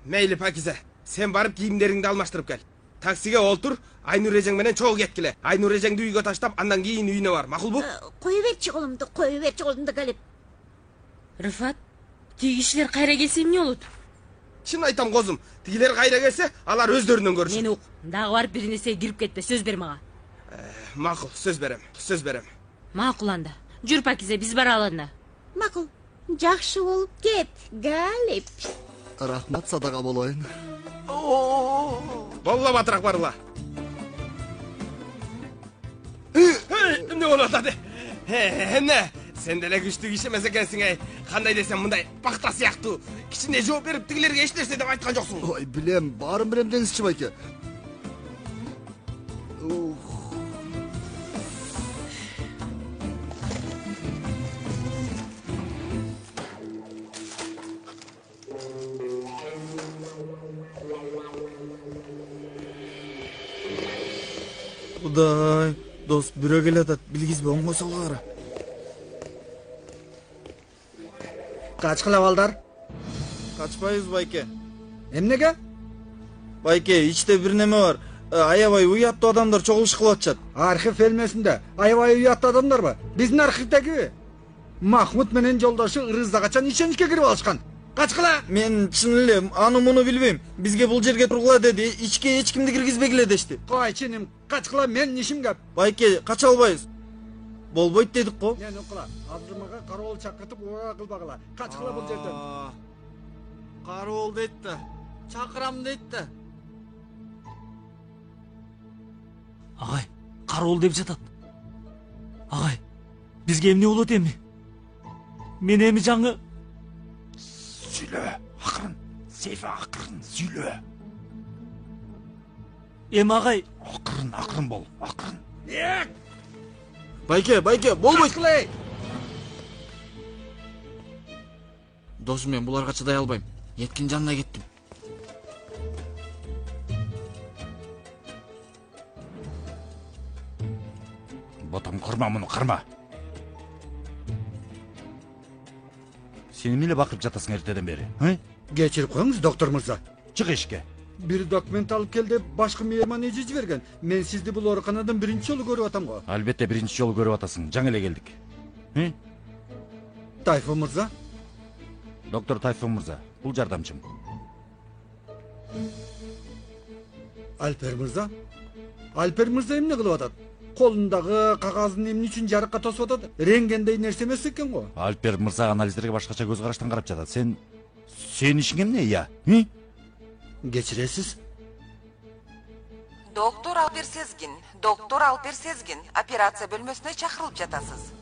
Speaker 3: Мейли Пакизе, сен барып кийимдериңди алмаштырып кел. Таксиге олтур, Айнур эжең менен чогуу кеткиле. Айнур эжеңди үйгө таштап, андан кийин үйүнө бар. Макулбу?
Speaker 9: Кое берчи колумду Галип.
Speaker 8: Рыфат, тиги кишилер кайра келсе эмне болот?
Speaker 3: Чын айтам козум, тигилер кайра келсе, алар өздөрүнөн көрүшөт.
Speaker 8: Мени ук, дагы барып бир нерсеге кирип кетпе, сөз бер мага.
Speaker 3: Макул, сөз берем.
Speaker 8: Макул анда. Жүр Пакизе, биз баралы анда.
Speaker 9: Макул, жакшы болуп кет, Галип.
Speaker 6: Рахмат, садака болоюн.
Speaker 3: Болла батыраак барыла. Эмне болуп атат? Эмне? Сен деле күчтүү киши эмес экенсиң, эй. Кандай десем, мындай бакта сыяктуу кичине жооп берип тигилерге эч нерсе деп айткан жоксуң.
Speaker 6: Ой, билем, баарын билем деңизчи Байке.
Speaker 12: Кудай, дос бирөө келатат, билгизбе, оңго салгара.
Speaker 5: Качкыла балдар?
Speaker 12: Качпайбыз, Байке.
Speaker 5: Эмнеге?
Speaker 12: Байке, ичте бир неме бар. Аябай уяттуу адамдар чогулуш кылып атышат.
Speaker 5: Архив элмесинде аябай уяттуу адамдарбы? Биздин архивдегиби? Махмут менен жолдошу Ырызда качан ишеничке кирип алышкан? Качкыла!
Speaker 12: Мен чын эле аны муну билбейм. Бизге бул жерге тургула деди, ичке эч кимди киргизбегиле дешти.
Speaker 5: Кой чиним, качкыла, менин ишим көп.
Speaker 12: Байке, кача албайбыз. Болбойт дедик го.
Speaker 5: Мен укула, азыр мага кароол чакыртып уга кылбагыла. Качкыла бул жерден.
Speaker 12: Кароол дейт да. Чакырам дейт да.
Speaker 1: Агай, кароол деп жатат. Агай, бизге эмне болот эми? Мен эми жаңы
Speaker 7: Сүйлө, акырын. Сейфе акырын, сүйлө.
Speaker 1: Эми агай,
Speaker 7: акырын бол, акырын.
Speaker 12: Байке, болбойт.
Speaker 5: Качкыла! Досум, мен буларга чыдай албайм. Еткин жанына кеттим.
Speaker 7: Ботам, карма муну, карма. Сен эмне эле бакырып жатасың эртеден бери?
Speaker 5: Кечирип коюңуз, доктор мырза.
Speaker 7: Чык эшикке.
Speaker 5: Бир документ алып кел деп башкы мейман эже жиберген. Мен сизди бул ооруканадан биринчи жолу көрүп атам го.
Speaker 7: Албетте биринчи жолу көрүп атасың. Жаңы эле келдик.
Speaker 5: Тайфун мырза?
Speaker 7: Доктор Тайфун мырза, бул жардамчым.
Speaker 5: Альпер мырза? Альпер мырза эмне кылып атат? Колундагы кагазын эмне үчүн жарыкка тосуп атат? Рентгендей нерсе эмес экен го.
Speaker 7: Альпер мырза анализдерге башкача көз караштан карап жатат. Сен ишиң эмне, я?
Speaker 5: Кечиресиз.
Speaker 20: Доктор Алпер Сезгин, операция бөлмөсүнө чакырылып жатасыз.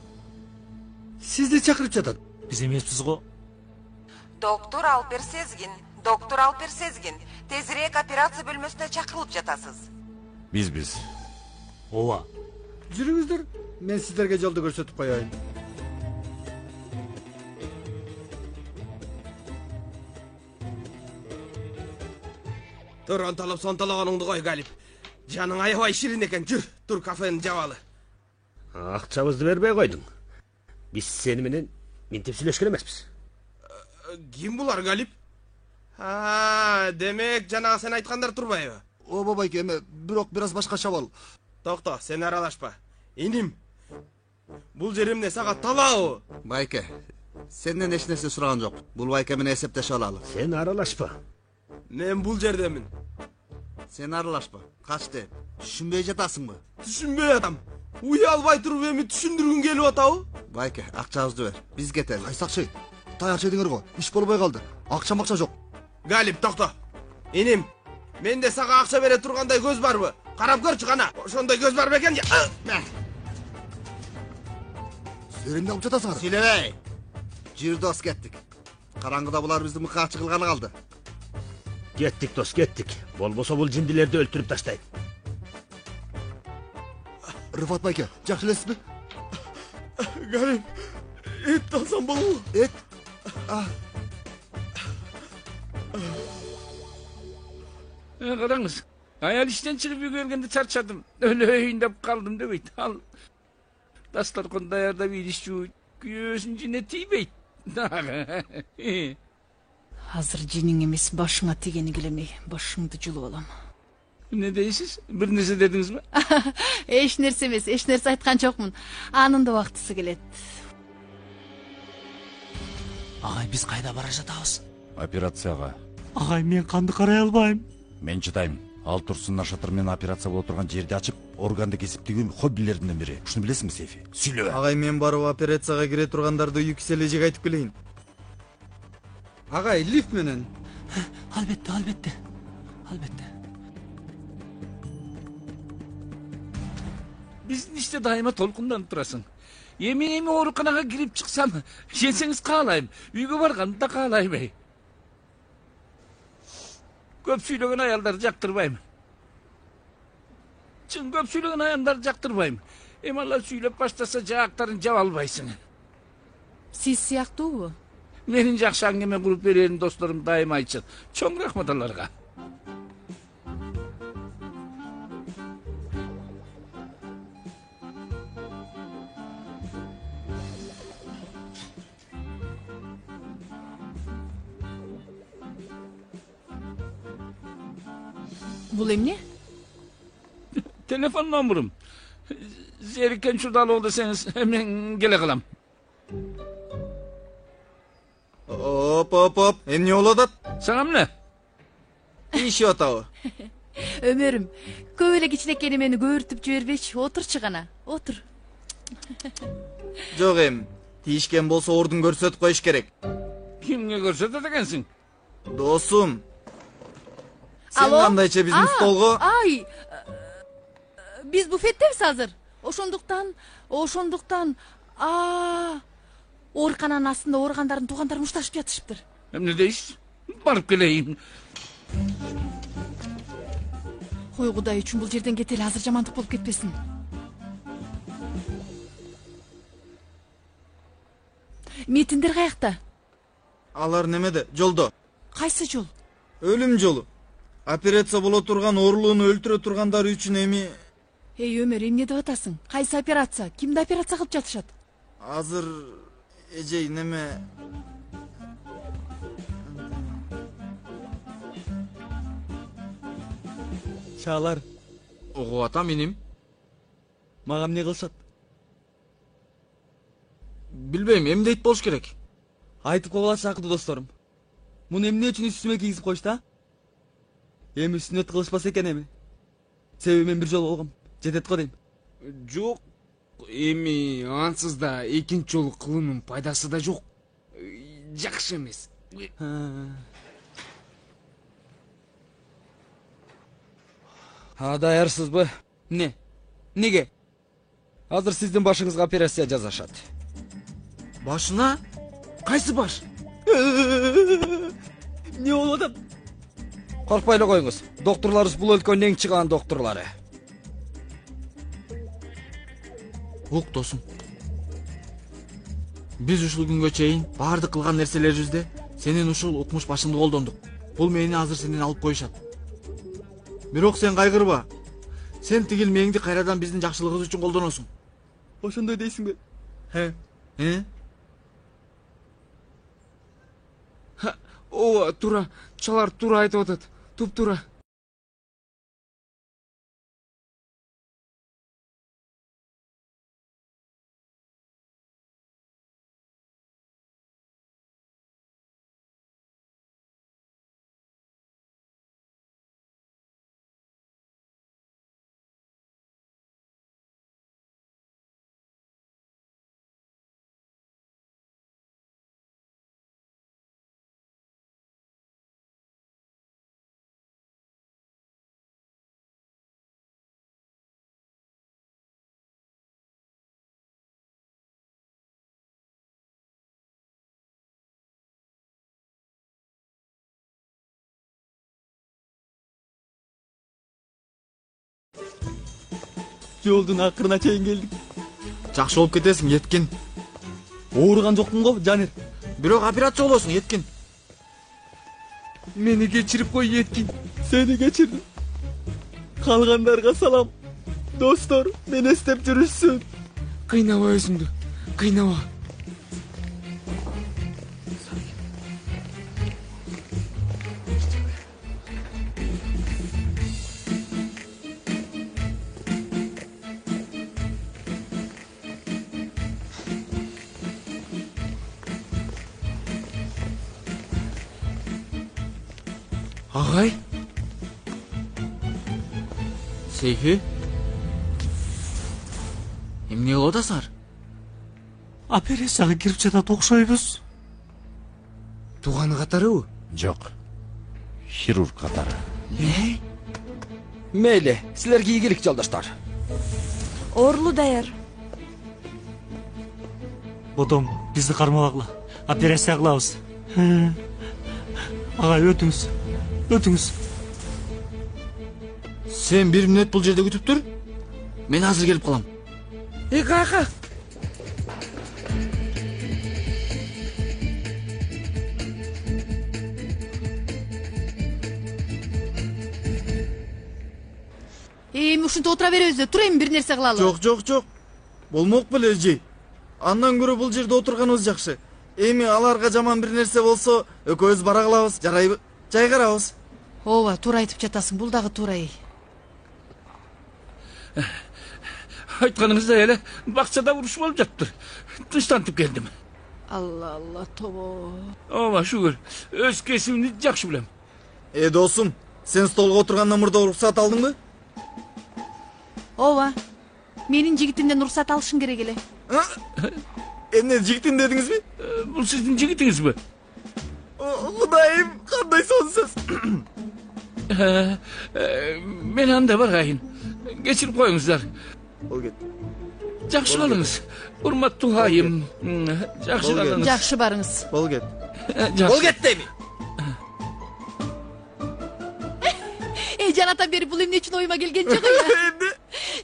Speaker 5: Сизди чакырып жатат.
Speaker 1: Биз эмеспиз го.
Speaker 20: Доктор Алпер Сезгин, тезирээк операция бөлмөсүнө чакырылып жатасыз.
Speaker 7: Биз.
Speaker 1: Ооба.
Speaker 16: жүрүңүздөр, мен сиздерге жолду көрсөтүп коеюн.
Speaker 3: Тур, онтолоп сонтологонуңду кой, Галип. Жаның аябай ширин экен, жүр, тур кафени жабалы.
Speaker 2: Акчабызды бербей койдуң. Биз сени менен минтип сүйлөшкөн эмеспиз.
Speaker 3: Ким булар, Галип? Демек жанагы сен айткандар турбайбы?
Speaker 6: Ооба байке, эме бирок бир аз башкача бол.
Speaker 3: Токто, сен аралашпа. Иним. Бул жер эмне сага талаабы?
Speaker 6: Байке, сенден эч нерсе сураган жок. Бул байке менен эсептеше алалы.
Speaker 2: Сен аралашпа.
Speaker 3: Мен бул жердемин.
Speaker 6: Сен аралашпа. Качты. Түшүнбөй жатасыңбы?
Speaker 3: Түшүнбөй атам. Уялбай туруп эми түшүндүргүң келип атабы?
Speaker 6: Байке, акчабызды бер. Биз кетели. Кайсакчы? Таяк жедиңер го. Иш болбой калды. Акча жок.
Speaker 3: Галип, токто. Иним. Менде сага акча бере тургандай көз барбы? Карап көрчү кана. Ошондой көз бар бекен.
Speaker 6: Силер эмне кылып жатасыңар?
Speaker 11: Сүйлөбөй.
Speaker 6: Жир дос, кеттик. Караңгыда булар бизди мыкаачы кылганы калды.
Speaker 2: Кеттик дос, кеттик. Болбосо бул жиндилерди өлтүрүп таштайт.
Speaker 6: Рыфат байке, жакшы элесизби?
Speaker 3: Галип, эт алсам болобу?
Speaker 6: Эт?
Speaker 15: Караңыз, аял иштен чыгып үйгө келгенде чарчадым. Өлөйүн деп калдым дебейт. Ал дастаркан даярдап идиш жууйт, күйөөсүн жине тийбейт.
Speaker 10: Азыр жиниң эмес, башыңа тигени келемей, башыңды жулуп алам.
Speaker 15: Не дейсиз? Бир нерсе дедиңизби?
Speaker 10: Эч нерсе эмес, эч нерсе айткан жокмун. Анын да убактысы келет.
Speaker 1: Агай, биз кайда бара жатабыз?
Speaker 7: Операцияга.
Speaker 1: Агай, мен канды карай албайм.
Speaker 7: Мен чыдайм. Ал Турсун Шатыр менен операция болуп турган жерди ачып, органды кесип тигүү хоббилердин бири. Ушуну билесиңби, Сейфи? Сүйлө.
Speaker 12: Агай, мен барып операцияга кире тургандарды үй кисележек айтып келейин.
Speaker 16: Агай, лифт менен.
Speaker 1: Албетте.
Speaker 15: Биздин иште дайыма толкунданып турасың. Эми ооруканага кирип чыксам, жесеңиз каалайм. Үйгө барганды да каалайбай. Көп сүйлөгөн аялдарды жактырбайм. Чын көп сүйлөгөн аялдарды жактырбайм. Эми алар сүйлөп баштаса жаактарын жаба албайсың.
Speaker 10: Сиз сыяктуубу?
Speaker 15: Менин жакшы аңгеме куруп берерин досторум дайыма айтышат. Чоң рахмат аларга.
Speaker 10: Бул эмне?
Speaker 15: Телефон номурум. Зерикен Чурдалуу десеңиз, мен келе калам.
Speaker 12: Оп, эмне болуп атат?
Speaker 15: Сага эмне?
Speaker 12: Иши атабы?
Speaker 10: Өмөрүм, көп эле кичинекени мени көбүртүп жибербечи, отурчу гана, отур.
Speaker 12: Жок эми, тийишкен болсо ордун көрсөтүп коюш керек.
Speaker 15: Кимге көрсөтөт экенсиң?
Speaker 12: Досум. Сен кандайча биздин столго?
Speaker 10: Ай, биз буфеттебиз азыр. Ошондуктан, оорукананын астында ооругандардын туугандары мушташып жатышыптыр.
Speaker 15: Эмне дейсиз? Барып келейин.
Speaker 10: Кой Кудай үчүн бул жерден кетели, азыр жамандык болуп кетпесин. Метиндер каякта?
Speaker 12: Алар немеде? Жолдо.
Speaker 10: Кайсы жол?
Speaker 12: Өлүм жолу. Операция боло турган оорулууну өлтүрө тургандар үчүн эми...
Speaker 10: Эй, Өмөр, эмне деп атасың? Кайсы операция? Кимди операция кылып жатышат?
Speaker 12: Азыр эжей неме...
Speaker 4: Чаалар.
Speaker 12: Угуп атам, иним.
Speaker 4: Мага эмне кылышат?
Speaker 12: Билбейм, эмне дейт болуш керек?
Speaker 4: Айтып койгула чакырды досторум. Муну эмне үчүн үстүмө кийгизип койушту, а? Эми сүннөт кылышпаса экен эми. Себеби мен бир жолу болгом. Жетет го дейм.
Speaker 15: Жок. Эми ансыз да экинчи жолу кылуунун пайдасы да жок. Жакшы эмес.
Speaker 4: Даярсызбы? Эмне? Неге? Азыр сиздин башыңызга операция жасашат.
Speaker 12: Башына?
Speaker 4: Кайсы баш? Не болуп атат? Коркпой эле коюңуз. Докторлорубуз бул өлкөнүн эң чыгаан докторлору.
Speaker 5: Ук досум. Биз ушул күнгө чейин баардык кылган нерселерибизде сенин ушул укмуш башыңды колдондук. Бул мени азыр сенен алып коюшат. Бирок сен кайгырба. Сен тигил меңди кайрадан биздин жакшылыгыбыз үчүн колдоносуң. Ошондой дейсиңби?
Speaker 15: Ооба, туура. Чалар туура айтып атат. Туп-туура.
Speaker 5: Жолдун акырына чейин келдик. Жакшы болуп кетесиң, Еткин. Ооруган жокмун го, Жанер. Бирок операция болосуң, Еткин.
Speaker 15: Мени кечирип кой, Еткин. Сени кечирдим. Калгандарга салам. Достор, мени эстеп жүрүшсүн. Кыйнаба өзүңдү. Кыйнаба. Агай?
Speaker 5: Сейфи? Эмне кылып атасыңар?
Speaker 1: Операцияга кирип жатат окшойбуз.
Speaker 16: Тууганы катарыбы?
Speaker 7: Жок. Хирург катары.
Speaker 4: Не? Мейли, силерге ийгилик жолдоштор.
Speaker 8: Оорулуу даяр.
Speaker 1: Бодом, бизди кармабагыла. Операция кылабыз. Агай, өтүңүз. Өтүңүз.
Speaker 5: Сен 1 мүнөт бул жерде күтүп тур. Мен азыр келип калам.
Speaker 15: Каяка?
Speaker 10: Эми ушинтип отура беребиз, тур эми бир нерсе кылалы.
Speaker 5: Жок. Болмок беле, Эжей. Андан көрө бул жерде отурганыбыз жакшы. Эми аларга жаман бир нерсе болсо, экөөбүз бара калабыз, жарайбы? Жайгарабыз.
Speaker 10: Ооба, туура айтып жатасың, бул дагы туура.
Speaker 15: Айтканыңыздай эле бакчада уруш болуп жатыптыр. Тынчтантып келдим.
Speaker 10: Алла, тобо.
Speaker 15: Ооба, шүгүр. Өз кесибимди жакшы билем.
Speaker 5: Досум, сен столго отургандан мурда уруксат алдыңбы?
Speaker 10: Ооба. Менин жигитимден уруксат алышың керек эле.
Speaker 5: Эмне жигитим дедиңизби?
Speaker 15: Бул сиздин жигитиңизби?
Speaker 5: Кудайым, кандай сонун сөз.
Speaker 15: Мен анда барайын. Кечирип коюңуздар.
Speaker 5: Бол кет.
Speaker 15: Жакшы калыңыз. Урматтуу айым. Жакшы калыңыз.
Speaker 10: Жакшы барыңыз.
Speaker 5: Бол кет.
Speaker 15: Бол
Speaker 5: кет дейми.
Speaker 10: Жанатан бери бул эмне үчүн оюма келген жок я?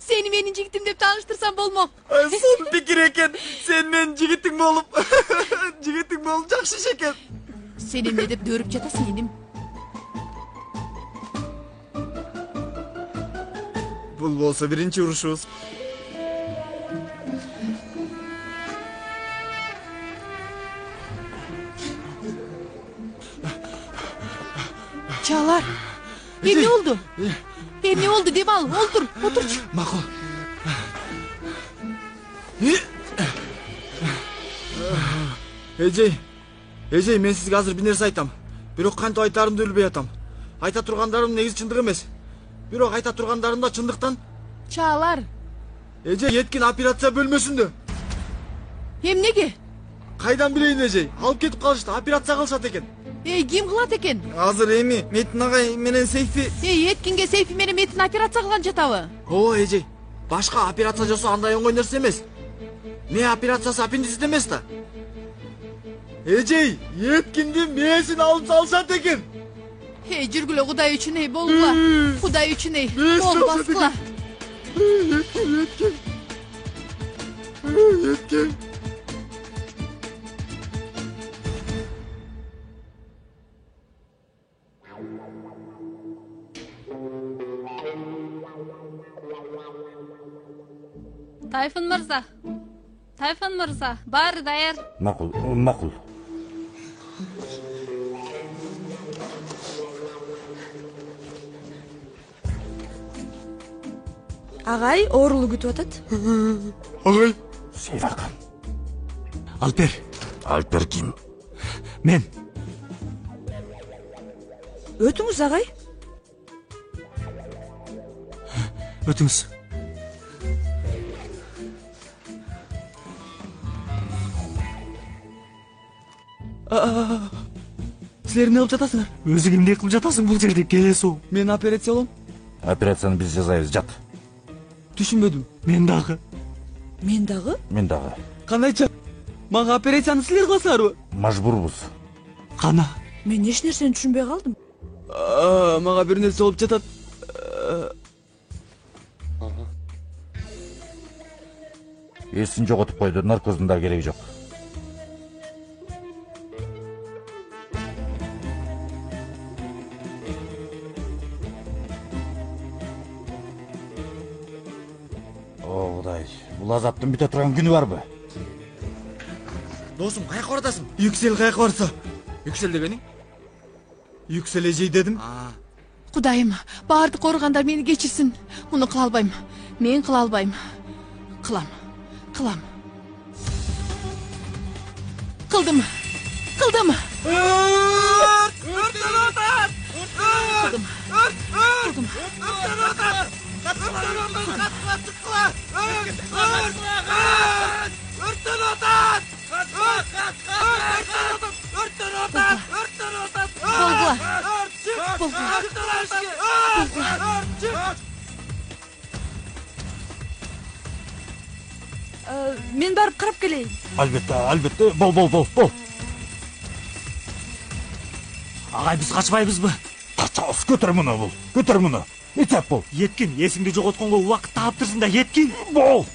Speaker 10: Сени менин жигитим деп тааныштырсам болмок.
Speaker 5: Сонун пикир экен. Сен менин жигитиң болуп. Жигитиң болуп жакшы иш экен.
Speaker 10: Сен эмне деп дөөрүп жатасың, иним?
Speaker 5: Бул болсо биринчи урушубуз.
Speaker 10: Чалар. Эмне болду? Эмне болду, дем ал, отурчу.
Speaker 5: Макул. Эжей, мен сизге азыр бир нерсе айтам. Бирок кантип айтаарымды билбей атам. Айта тургандарым негизи чындык эмес. Бирок айта тургандарым да чындыктан.
Speaker 10: Чалар.
Speaker 5: Эжей, Еткин операция бөлмөсүндө.
Speaker 10: Эмнеге?
Speaker 5: Кайдан билейин, Эжей? Алып кетип калышты, операция кылышат экен.
Speaker 10: Ким кылат экен?
Speaker 5: Азыр эми Метин агай менен Сейфи.
Speaker 10: Еткинге Сейфи менен Метин операция кылган жатабы?
Speaker 5: Ооба, Эжей. Башка операция жасоо андай оңой нерсе эмес. Мээ операциясы аппендицит эмес да. Эжей, Еткинди мээсин алып салышат экен.
Speaker 10: Жүргүлө, Кудай үчүн болгула. Кудай үчүн бол, баскыла.
Speaker 3: Etken.
Speaker 21: Tayfun Mırza, bari dayar.
Speaker 7: Makul.
Speaker 8: Агай оорулуу күтүп атат.
Speaker 3: Агай.
Speaker 7: Сейдаркан.
Speaker 1: Алпер
Speaker 7: ким?
Speaker 1: Мен.
Speaker 8: Өтүңүз агай.
Speaker 1: Өтүңүз.
Speaker 4: Силер эмне кылып жатасыңар?
Speaker 1: Өзүң эмне кылып жатасың бул жерде? Келе соң.
Speaker 4: Мен операция болом.
Speaker 7: Операцияны биз жасайбыз, жат.
Speaker 4: Түшүнбөдүм.
Speaker 1: Мен дагы.
Speaker 7: Мен дагы.
Speaker 4: Кандайча? Мага операцияны силер кыласыңарбы?
Speaker 7: Мажбурбуз.
Speaker 1: Кана.
Speaker 8: Мен эч нерсени түшүнбөй калдым.
Speaker 4: Мага бир нерсе болуп жатат.
Speaker 7: Эсин жоготуп койду, наркоздун да кереги жок. О, Кудай, бул азаптын бүтө турган күнү барбы?
Speaker 5: Досум, каяка баратасың?
Speaker 4: Yüksel каяка барса?
Speaker 5: Yüksel дегениң?
Speaker 4: Yüksel эжей дедим.
Speaker 10: Кудайым, баардык ооругандар мени кечирсин. Муну кыла албайм. Мен кыла албайм. Кылам. Кылдым. Кылдым. Кылдым.
Speaker 8: Мен барып карап келейин.
Speaker 7: Албетте. Бол.
Speaker 1: Агай, биз качпайбызбы?
Speaker 7: Качабыз, көтөр муну. Итеп бол.
Speaker 1: Еткин, эсиңди жоготконго убакыт таптырсың да, Еткин.
Speaker 7: Бол.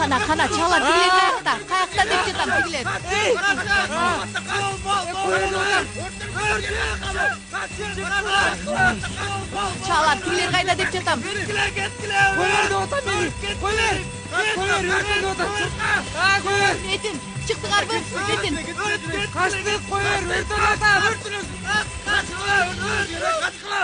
Speaker 10: Кана, чалар тигилер каякта деп жатам тигилер. Чалар тигилер кайда деп жатам.
Speaker 15: Койлер деп атам мени. Койлер, өртөп атат. Койлер.
Speaker 10: Метин, чыктыңарбы? Метин.
Speaker 15: Качтык, койлер, өртөп атат. Качкыла.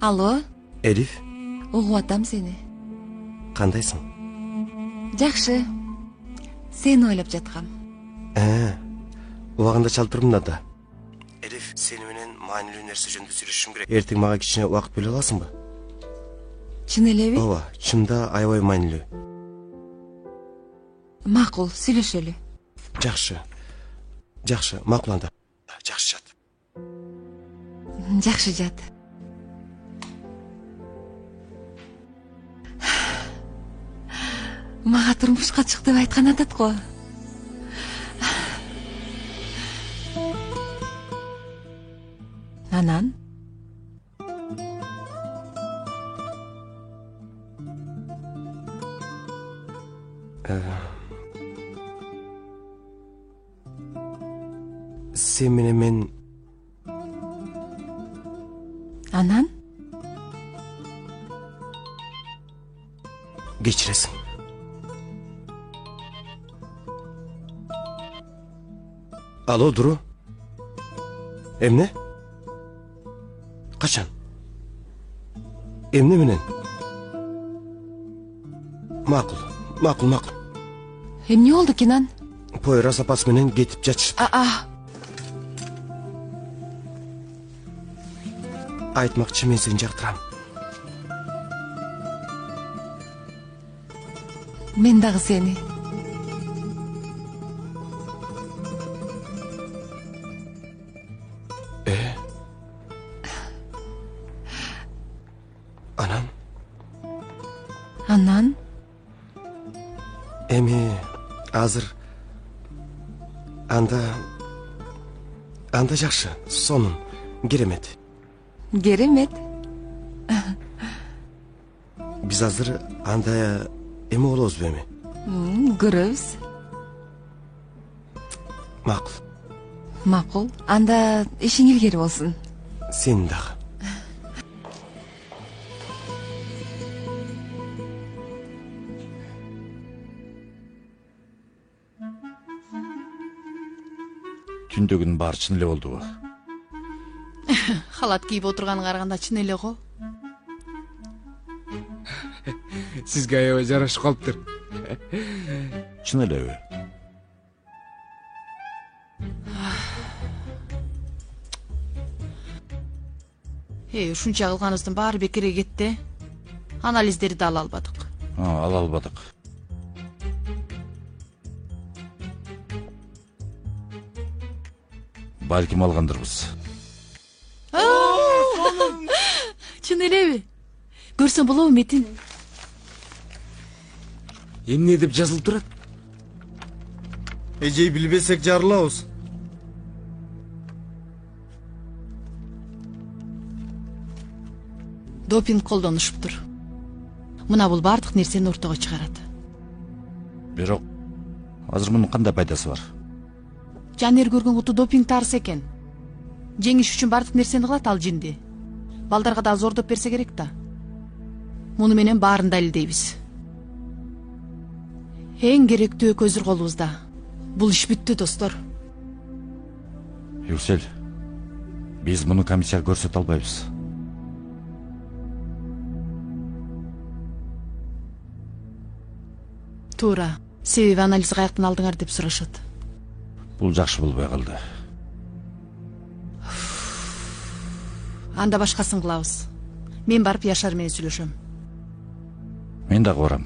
Speaker 14: Алло,
Speaker 11: Элиф,
Speaker 14: угуп атам сени.
Speaker 11: кандайсың?
Speaker 14: Жакшы. Сени ойлоп жаткам.
Speaker 11: Убагында чалып турмун да. Элиф, сени менен маанилүү нерсе жөнүндө сүйлөшүшүм керек. Эртең мага кичине убакыт бөлө аласыңбы?
Speaker 14: Чын элеби?
Speaker 11: Ооба, чында аябай маанилүү.
Speaker 14: Макул, сүйлөшөлү.
Speaker 11: Жакшы, макул анда. Жакшы жат.
Speaker 14: Жакшы жат. Мага турмушка чык деп айткан атат го. Анан?
Speaker 11: Сен менен мен...
Speaker 14: Анан?
Speaker 11: Кечиресиң. Алло, Дуру. Эмне? Качан? Эмне менен? Макул.
Speaker 14: Эмне болду Кенан?
Speaker 11: Пойра сапасы менен кетип жатышты. Айтмакчы, мен сени жактырам.
Speaker 14: Мен дагы сени. Анан?
Speaker 11: Эми азыр анда жакшы, сонун, керемет.
Speaker 14: Керемет.
Speaker 11: Биз азыр анда эме болобузбу эми?
Speaker 14: Көрөбүз. Макул. Анда ишиң илгери болсун.
Speaker 11: Сен дагы.
Speaker 7: Түндөгүнүн баары чын эле болдубу?
Speaker 10: Халат кийип отурганына караганда чын эле го.
Speaker 15: Сизге аябай жарашып калыптыр.
Speaker 7: Чын элеби?
Speaker 10: Ушунча кылганыбыздын баары бекерге кетти. Анализдерди да ала албадык.
Speaker 7: Ала албадык. Балким алгандырбыз.
Speaker 10: Чын элеби? Көрсөң болобу Метин?
Speaker 15: Эмне деп жазылып турат?
Speaker 12: Эжей билбесек жарылабыз.
Speaker 10: Допинг колдонушуптур. Мына бул бардык нерсени ортого чыгарат.
Speaker 7: Бирок азыр мунун кандай пайдасы бар?
Speaker 10: Жанер көргөн куту допинг тарс экен. Жеңиш үчүн бардык нерсени кылат ал жинди. Балдарга да зордоп берсе керек да. Муну менен баарын далилдейбиз. Эң керектүү көзүр колубузда. Бул иш бүттү, достор.
Speaker 7: Юрсел, биз муну комиссияга көрсөтө албайбыз.
Speaker 10: Туура. Себеби анализ каяктан алдыңар деп сурашат.
Speaker 7: Бул жакшы болбой калды.
Speaker 10: Анда башкасын кылабыз. Мен барып Яшар менен сүйлөшөм.
Speaker 7: Мен дагы барам.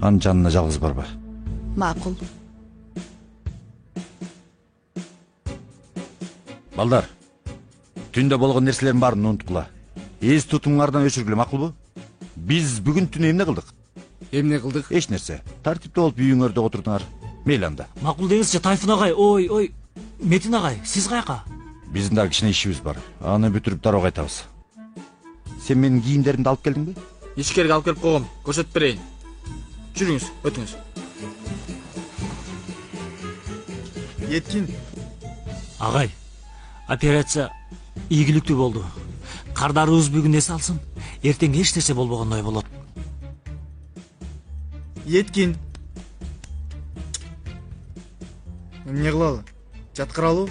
Speaker 7: Анын жанына жалгыз барба.
Speaker 10: Макул.
Speaker 7: Балдар, түндө болгон нерселердин баарын унуткула. Эз тутумуңардан өчүргүлө, макулбу? Биз бүгүн түнү эмне кылдык?
Speaker 15: Эмне кылдык?
Speaker 7: Эч нерсе. Тартипте болуп үйүңөрдө отурдуңар. Мейли анда.
Speaker 1: Макул деңизчи, Тайфун агай, ой, Метин агай, сиз каяка?
Speaker 7: Биздин дагы кичине ишибиз бар. Аны бүтүрүп дароо кайтабыз. Сен менин кийимдеримди алып келдиңби?
Speaker 5: Ишкерге алып келип койгом. Көрсөтүп берейин. Жүрүңүз, өтүңүз.
Speaker 12: Еткин.
Speaker 1: Агай, операция ийгиликтүү болду. Кардарыбыз бүгүн эс алсын. Эртең эч нерсе болбогондой болот.
Speaker 12: Еткин. Эмне кылалы? Жаткыралуу?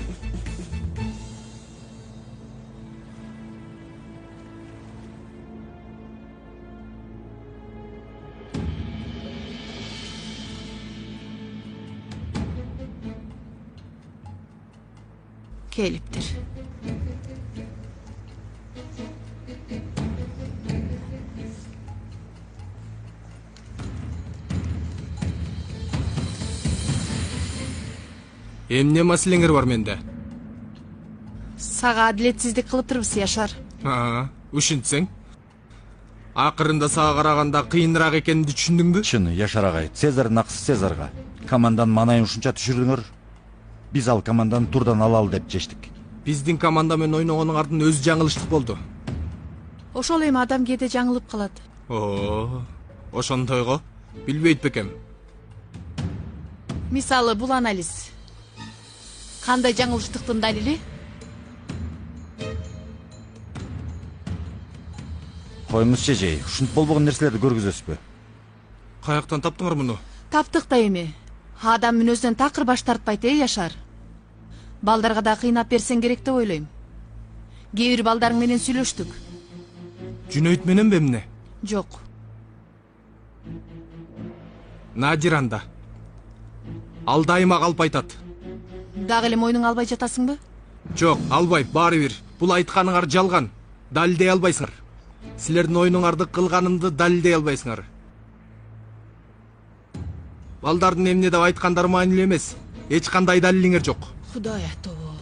Speaker 10: Келиптир.
Speaker 15: Эмне маселеңер бар менде?
Speaker 10: Сага адилетсиздик кылыптырбыз, Яшар.
Speaker 15: Ушинтсең? Акырында сага караганда кыйыныраак экенин түшүндүңбү?
Speaker 7: Чын, Яшар агай, Цезарь акысы Цезарга. Команданын маанайын ушунча түшүрдүңөр. Биз ал команданы турдан алалы деп чечтик.
Speaker 15: Биздин команда менен ойногонуңардын өзү жаңылыштык болду.
Speaker 10: Ошол эми адам кээде жаңылып калат.
Speaker 15: Ошондойго билбейт бекем.
Speaker 10: Мисалы, бул анализ кандай жаңылыштыктын далили?
Speaker 7: Коюңуз чежей, ушинтип болбогон нерселерди көргүзөсүзбү?
Speaker 15: Каяктан таптыңар муну?
Speaker 10: Таптык да эми. Адам мүнөздөн такыр баш тартпайт, Яшар. Балдарга да кыйнап берсең керек деп ойлойм. Кээ бир балдарың менен сүйлөштүк.
Speaker 3: Жүнөйт менен бе эмне?
Speaker 10: Жок.
Speaker 3: Надиранда. Ал дайыма калп айтат.
Speaker 10: Дагы эле мойнуңа албай жатасыңбы?
Speaker 3: Жок, албай, баары бир. Бул айтканыңар жалган. Далилдей албайсыңар. Силердин оюнуңарды кылганымды далилдей албайсыңар. Балдардын эмне деп айткандары маанилүү эмес. Эч кандай далилиңер жок.
Speaker 10: Кудай атоо.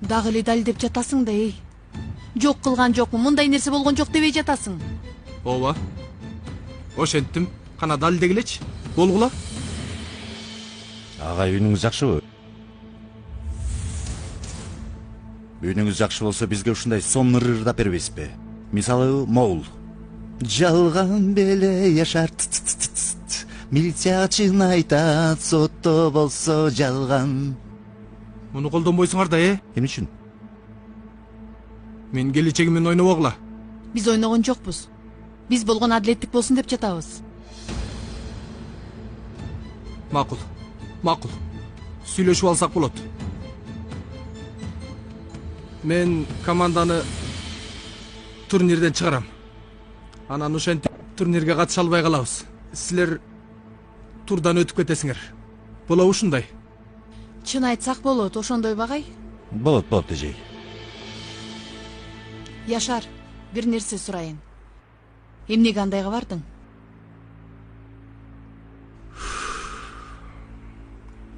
Speaker 10: Дагы эле далилдеп жатасың да, эй. Жок кылган жокмун, мындай нерсе болгон жок дебей жатасың.
Speaker 3: Ооба. Ошенттим. Кана далилдегилечи. Болгула.
Speaker 7: Агай, үйүнүңүз жакшыбы? Үйүнүңүз жакшы болсо бизге ушундай сомун ырдап бербейсизби? Мисалы, Моул. Жалган беле Яшар, милиция чын айтат, сотто болсо жалган.
Speaker 3: Муну колдонбойсуңар да,
Speaker 7: Эмне үчүн?
Speaker 3: Мен келечегимен ойнобогула.
Speaker 10: Биз ойногон жокпуз. Биз болгон адилеттик болсун деп жатабыз.
Speaker 3: Макул. Макул. Сүйлөшүп алсак болот. Мен команданы турнирден чыгарам. Анан ошентип турнирге катыша албай калабыз. Силер турдан өтүп кетесиңер. Болобу ушундай?
Speaker 10: Чын айтсак болот, ошондой багай.
Speaker 7: Болот, эжей.
Speaker 10: Яшар, бир нерсе сурайын. Эмнеге андайга бардың?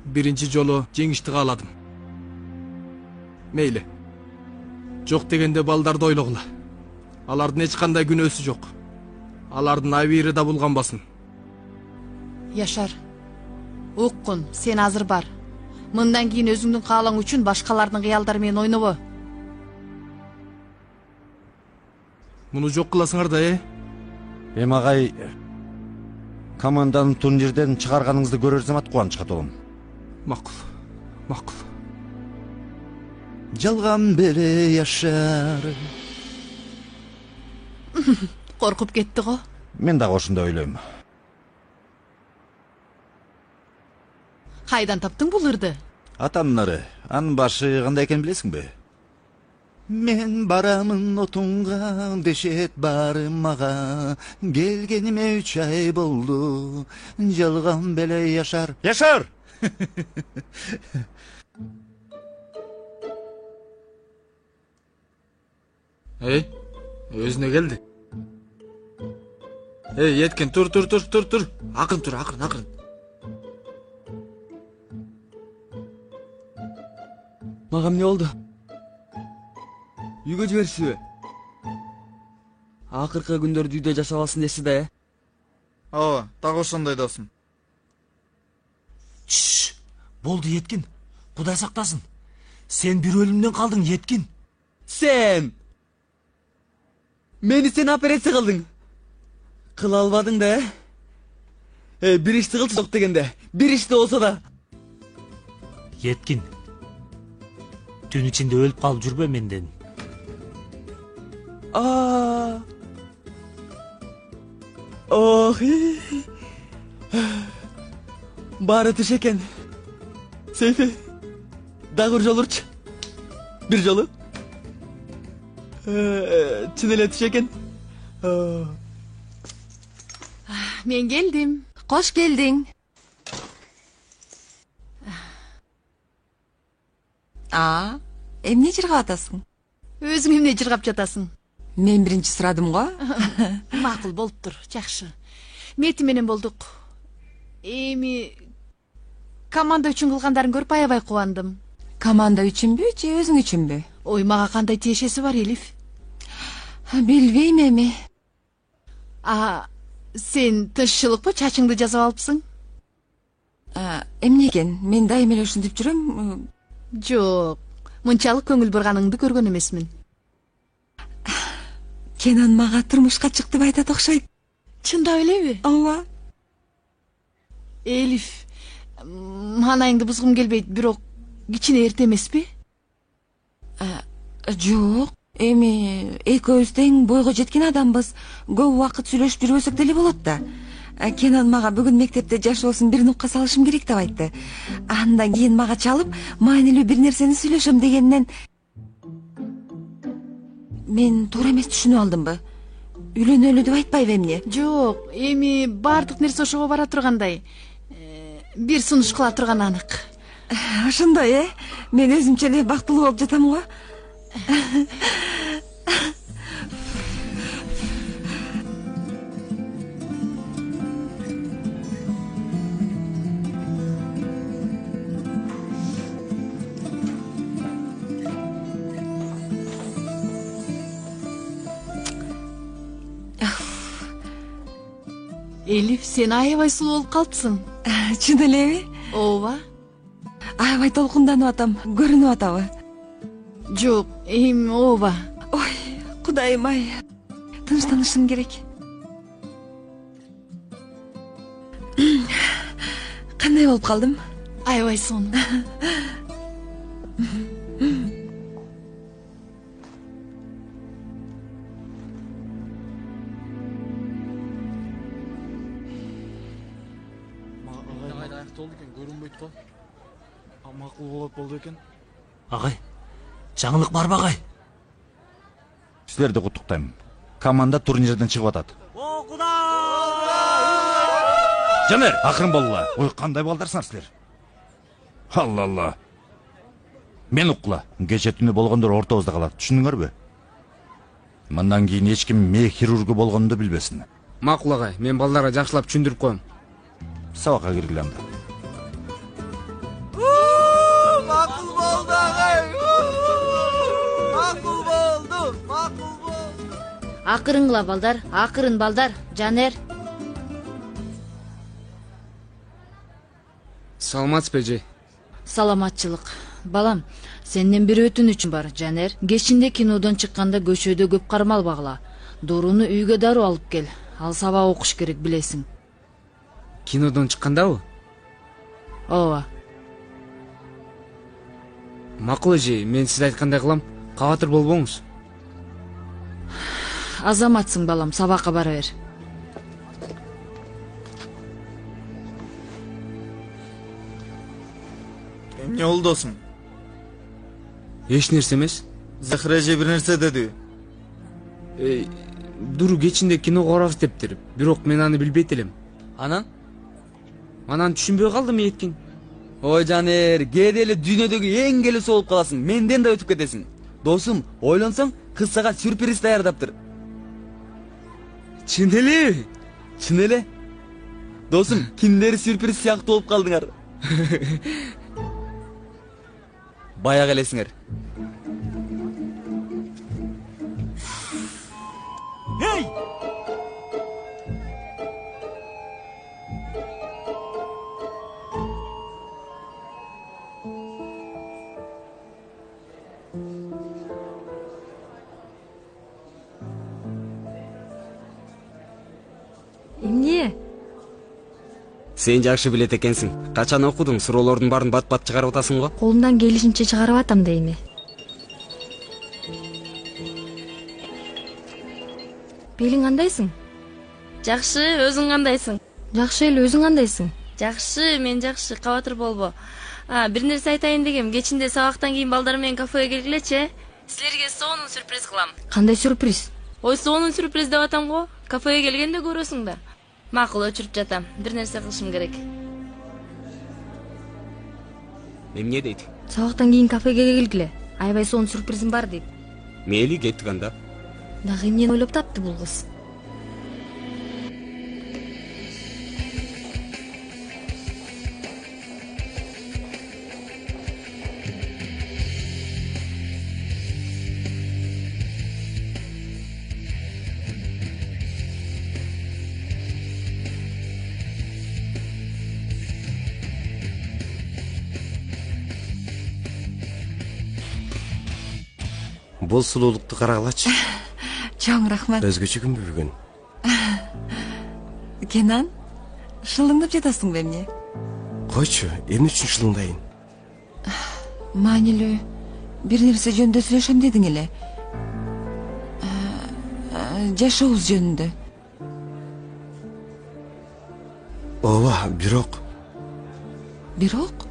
Speaker 3: Биринчи жолу жеңишти кааладым. Мейли. Жок дегенде балдарды ойлогула. Алардын эч кандай күнөөсү жок. Алардын абийири да булганбасын.
Speaker 10: Яшар, уккун, сен азыр бар. Мындан кийин өзүңдүн каалаң үчүн башкалардын кыялдары менен ойнобо.
Speaker 3: Муну жок кыласыңар да,
Speaker 7: Эми агай, команданын турнирден чыгарганыңызды көрөр замат кубанычка толом.
Speaker 3: Макул. Макул.
Speaker 7: Жалган беле Яшар.
Speaker 10: Коркуп кетти го.
Speaker 7: Мен дагы ошондой ойлойм.
Speaker 10: Кайдан таптың бул ырды?
Speaker 7: Атамдын ыры. Анын башы кандай экенин билесиңби? Мен барамын отунга, дешет бары мага. Келгениме 3 ай болду. Жалган беле Яшар. Яшар!
Speaker 3: Өзүнө келди.
Speaker 5: Еткен, тур. Акын тур, акын.
Speaker 15: Мага эмне болду? Үйгө жиберишпи? Акыркы күндөрдү үйдө жашап алсын дешти да,
Speaker 12: Ооба, так ошондой досум.
Speaker 1: Болду, Еткин. Кудай сактасын. Сен бир өлүмдөн калдың, Еткин.
Speaker 15: Сен! Мени сен операция кылдың. Кыла албадың да, бир ишти кылчы жок дегенде. Бир ишти болсо да.
Speaker 1: Еткин. Түн ичинде өлүп калып жүрбө менден.
Speaker 15: Ох, баары түш экен. Сейфи, дагы бир жолурчу. Бир жолу. Чын эле түш экен.
Speaker 10: Мен келдим.
Speaker 14: Кош келдиң. Эмне жыргап атасың?
Speaker 10: Өзүң эмне жыргап жатасың?
Speaker 14: Мен биринчи сурадым го.
Speaker 10: Макул болуптур, жакшы. Мети менен болдук. Эми команда үчүн кылгандарын көрүп аябай кубандым.
Speaker 14: Команда үчүнбү же өзүң үчүнбү?
Speaker 10: Ой, мага кандай тиешеси бар, Элиф?
Speaker 14: Билбейм эми.
Speaker 10: Сен тынччылыкпы, чачыңды жасап алыпсың?
Speaker 14: Эмне экен? Мен дайыма эле ушинтип жүрөм.
Speaker 10: Жок, мынчалык көңүл бурганыңды көргөн эмесмин.
Speaker 14: Кенан мага турмушка чык деп айтат окшойт.
Speaker 10: Чындап элеби?
Speaker 14: Ооба.
Speaker 10: Элиф, маанайыңды бузгум келбейт, бирок кичине эрте эмеспи?
Speaker 14: Жок, эми экөөбүз тең бойго жеткен адамбыз. Көп убакыт сүйлөшүп жүрбөсөк деле болот да. Кенан мага бүгүн мектепте жашоосун бир нукка салышым керек деп айтты. Андан кийин мага чалып, маанилүү бир нерсени сүйлөшөм дегеннен мен туура эмес түшүнүп алдымбы? Үйлөнөлү деп айтпайбы эмне?
Speaker 10: Жок, эми баардык нерсе ошого бара тургандай. Бир сунуш кыла турган анык.
Speaker 14: Ошондой, мен өзүмчө эле бактылуу болуп жатам го.
Speaker 10: Элиф, сен аябай сулуу болуп калыпсың.
Speaker 14: Чын элеби?
Speaker 10: Ооба.
Speaker 14: Аябай толкунданып атам, көрүнүп атабы?
Speaker 10: Жок, эми ооба.
Speaker 14: Ой, Кудайым ай. Тынчтанышым керек. Кандай болуп калдым?
Speaker 10: Аябай сонун.
Speaker 5: Толду экен, көрүнбөйт го. Макул болду экен.
Speaker 1: Агай, жаңылык барбы агай?
Speaker 7: Силерди куттуктайм. Команда турнирден чыгып атат.
Speaker 1: О, Кудай!
Speaker 7: Жанер, акырын болула. Ой, кандай балдарсыңар силер? Алла. Мен уккула. Кече түнү болгондор ортобузда калат. Түшүндүңөрбү? Мындан кийин эч ким мээ хирургу болгонду билбесин.
Speaker 15: Макул агай, мен балдарга жакшылап түшүндүрүп коем.
Speaker 7: Сабакка киргиле анда.
Speaker 12: Макул болду агай. Макул болду.
Speaker 18: Акырынгла балдар, акырын балдар. Жанер.
Speaker 15: Саламатсызбы эже?
Speaker 18: Саламатчылык. Балам, сенден бир өтүнүчүм бар, Жанер. Кечинде кинодон чыкканда көчөдө көп кармалбагыла. Дооруну үйгө дароо алып кел. Ал сабак окуш керек, билесиң.
Speaker 15: Кинодон чыккандабы?
Speaker 18: Ооба.
Speaker 15: Макул эже, мен сиз айткандай кылам. Кабатыр болбоңуз.
Speaker 18: Азаматсың балам, сабакка бара бер.
Speaker 12: Эмне болду досум?
Speaker 15: Эч нерсе эмес.
Speaker 12: Захира эже бир нерсе деди.
Speaker 15: Дуру кечинде киного барабыз дептир. Бирок мен аны билбейт элем.
Speaker 4: Анан?
Speaker 15: Анан түшүнбөй калдым эткин.
Speaker 4: Ой Жанер, кээде эле дүйнөдөгү эң келүүсү болуп каласың. Менден да өтүп кетесиң. Досум, ойлонсоң, кыз сага сюрприз даярдаптыр.
Speaker 15: Чын элеби?
Speaker 4: Чын эле. Досум, кимдери сюрприз сыяктуу болуп калдыңар. Баягы элесиңер.
Speaker 1: Эй!
Speaker 8: Эмне?
Speaker 15: Сен жакшы билет экенсиң. Качан окудуң? Суроолордун баарын бат-бат чыгарып атасың го.
Speaker 8: Колумдан келишинче чыгарып атам дейми. Белиң кандайсың?
Speaker 13: Жакшы, өзүң кандайсың?
Speaker 8: Жакшы эле, өзүң кандайсың?
Speaker 13: Жакшы, мен жакшы, кабатыр болбо. Бир нерсе айтайын дегем. Кечинде сабактан кийин балдар менен кафеге келгилечи. Силерге сонун сюрприз кылам.
Speaker 8: Кандай сюрприз?
Speaker 13: Ой, сонун сюрприз деп атам го. Кафеге келгенде көрөсүң да. Макул, өчүрүп жатам. Бир нерсе кылышым керек.
Speaker 15: Эмне дейт?
Speaker 8: Сабактан кийин кафеге келгиле. Аябай сонун сюрпризим бар дейт.
Speaker 15: Мейли, кеттик анда.
Speaker 8: Дагы эмнени ойлоп тапты бул кыз?
Speaker 11: Бул сулуулукту карагылачы.
Speaker 14: Чоң рахмат.
Speaker 11: Өзгөчө күнбү бүгүн?
Speaker 14: Кенан, шылыңдап жатасыңбы эмне?
Speaker 11: Койчу, эмне үчүн шылыңдайын?
Speaker 14: Маанилүү бир нерсе жөнүндө сүйлөшөм дедиң эле. Жашообуз жөнүндө.
Speaker 11: Ооба, бирок.
Speaker 14: Бирок?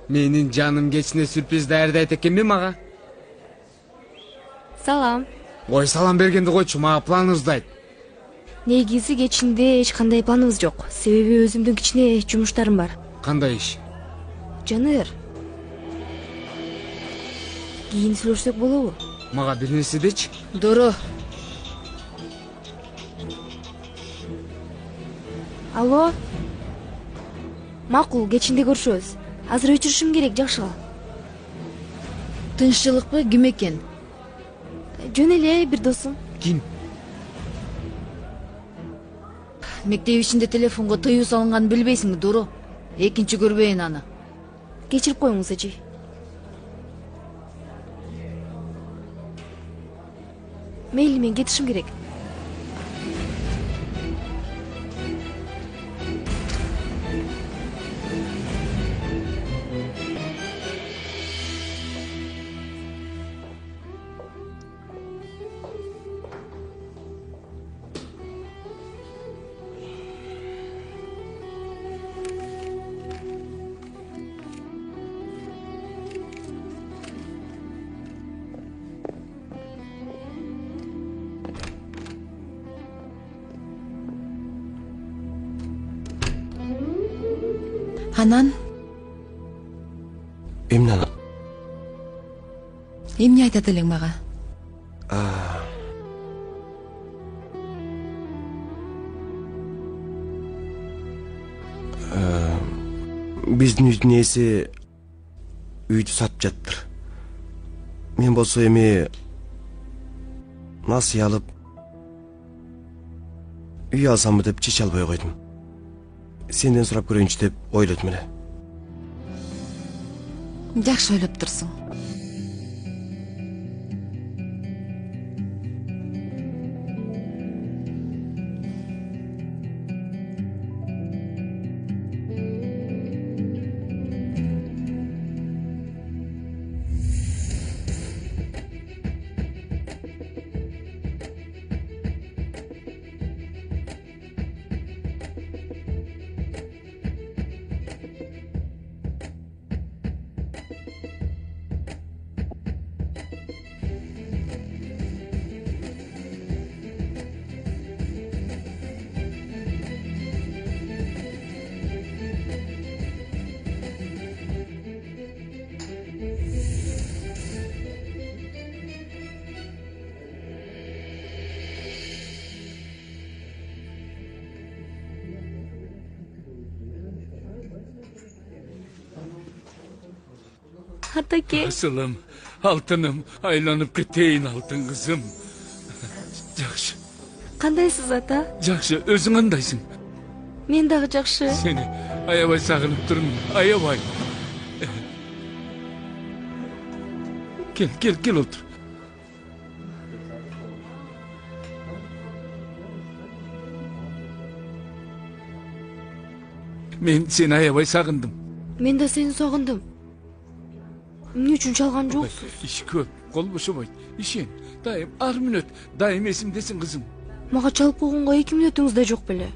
Speaker 16: Менин жаным кечине сюрприз даярдайт экенби мага?
Speaker 8: Салам.
Speaker 16: Ой, салам бергенди койчу, мага планыбызды айт.
Speaker 8: Негизи кечинде эч кандай планыбыз жок. Себеби өзүмдүн кичине жумуштарым бар.
Speaker 16: Кандай иш?
Speaker 8: Жаныр. Кийин сүйлөшсөк болобу?
Speaker 16: Мага бир нерсе дечи.
Speaker 18: Дуру.
Speaker 8: Алло. Макул, кечинде көрүшөбүз. Азыр өчүрүшүм керек, жакшы.
Speaker 18: Тынччылыкпы, ким экен?
Speaker 8: Жөн эле бир досум.
Speaker 16: Ким?
Speaker 18: Мектеп ичинде телефонго тыюу салынганын билбейсиңби, Дуру? Экинчи көрбөйүн аны.
Speaker 8: Кечирип коюңуз, эжи. Мейли, мен кетишим керек.
Speaker 14: Анан
Speaker 11: Эмне ана?
Speaker 14: эмне айтат элең мага?
Speaker 11: Биздин үйдүн ээси үйдү сатып жаттыр. Мен болсо эми насый алып үй алсамбы деп чече албай койдум. Сенден сурап көрөйүнчү деп ойлодум эле.
Speaker 14: Жакшы ойлоп турсуң.
Speaker 8: Атаке.
Speaker 19: Asılım, altınım, aylanıp кетейин алтын kızım. Жақшы.
Speaker 8: Кандайсыз, ата?
Speaker 19: Жақшы, өзің андайсың?
Speaker 8: Мен дагы жакшы.
Speaker 19: Сени аябай сагынып турмун, аябай. Кел отур. Мен сени аябай сагындым.
Speaker 8: Мен да сени согундум. Эмне үчүн чалган жоксуз?
Speaker 19: Иш көп, кол бошобойт. Ишен, дайым ар мүнөт, дайым эсимдесиң кызым.
Speaker 8: Мага чалып койгонго 2 мүнөтүңүз да жок беле.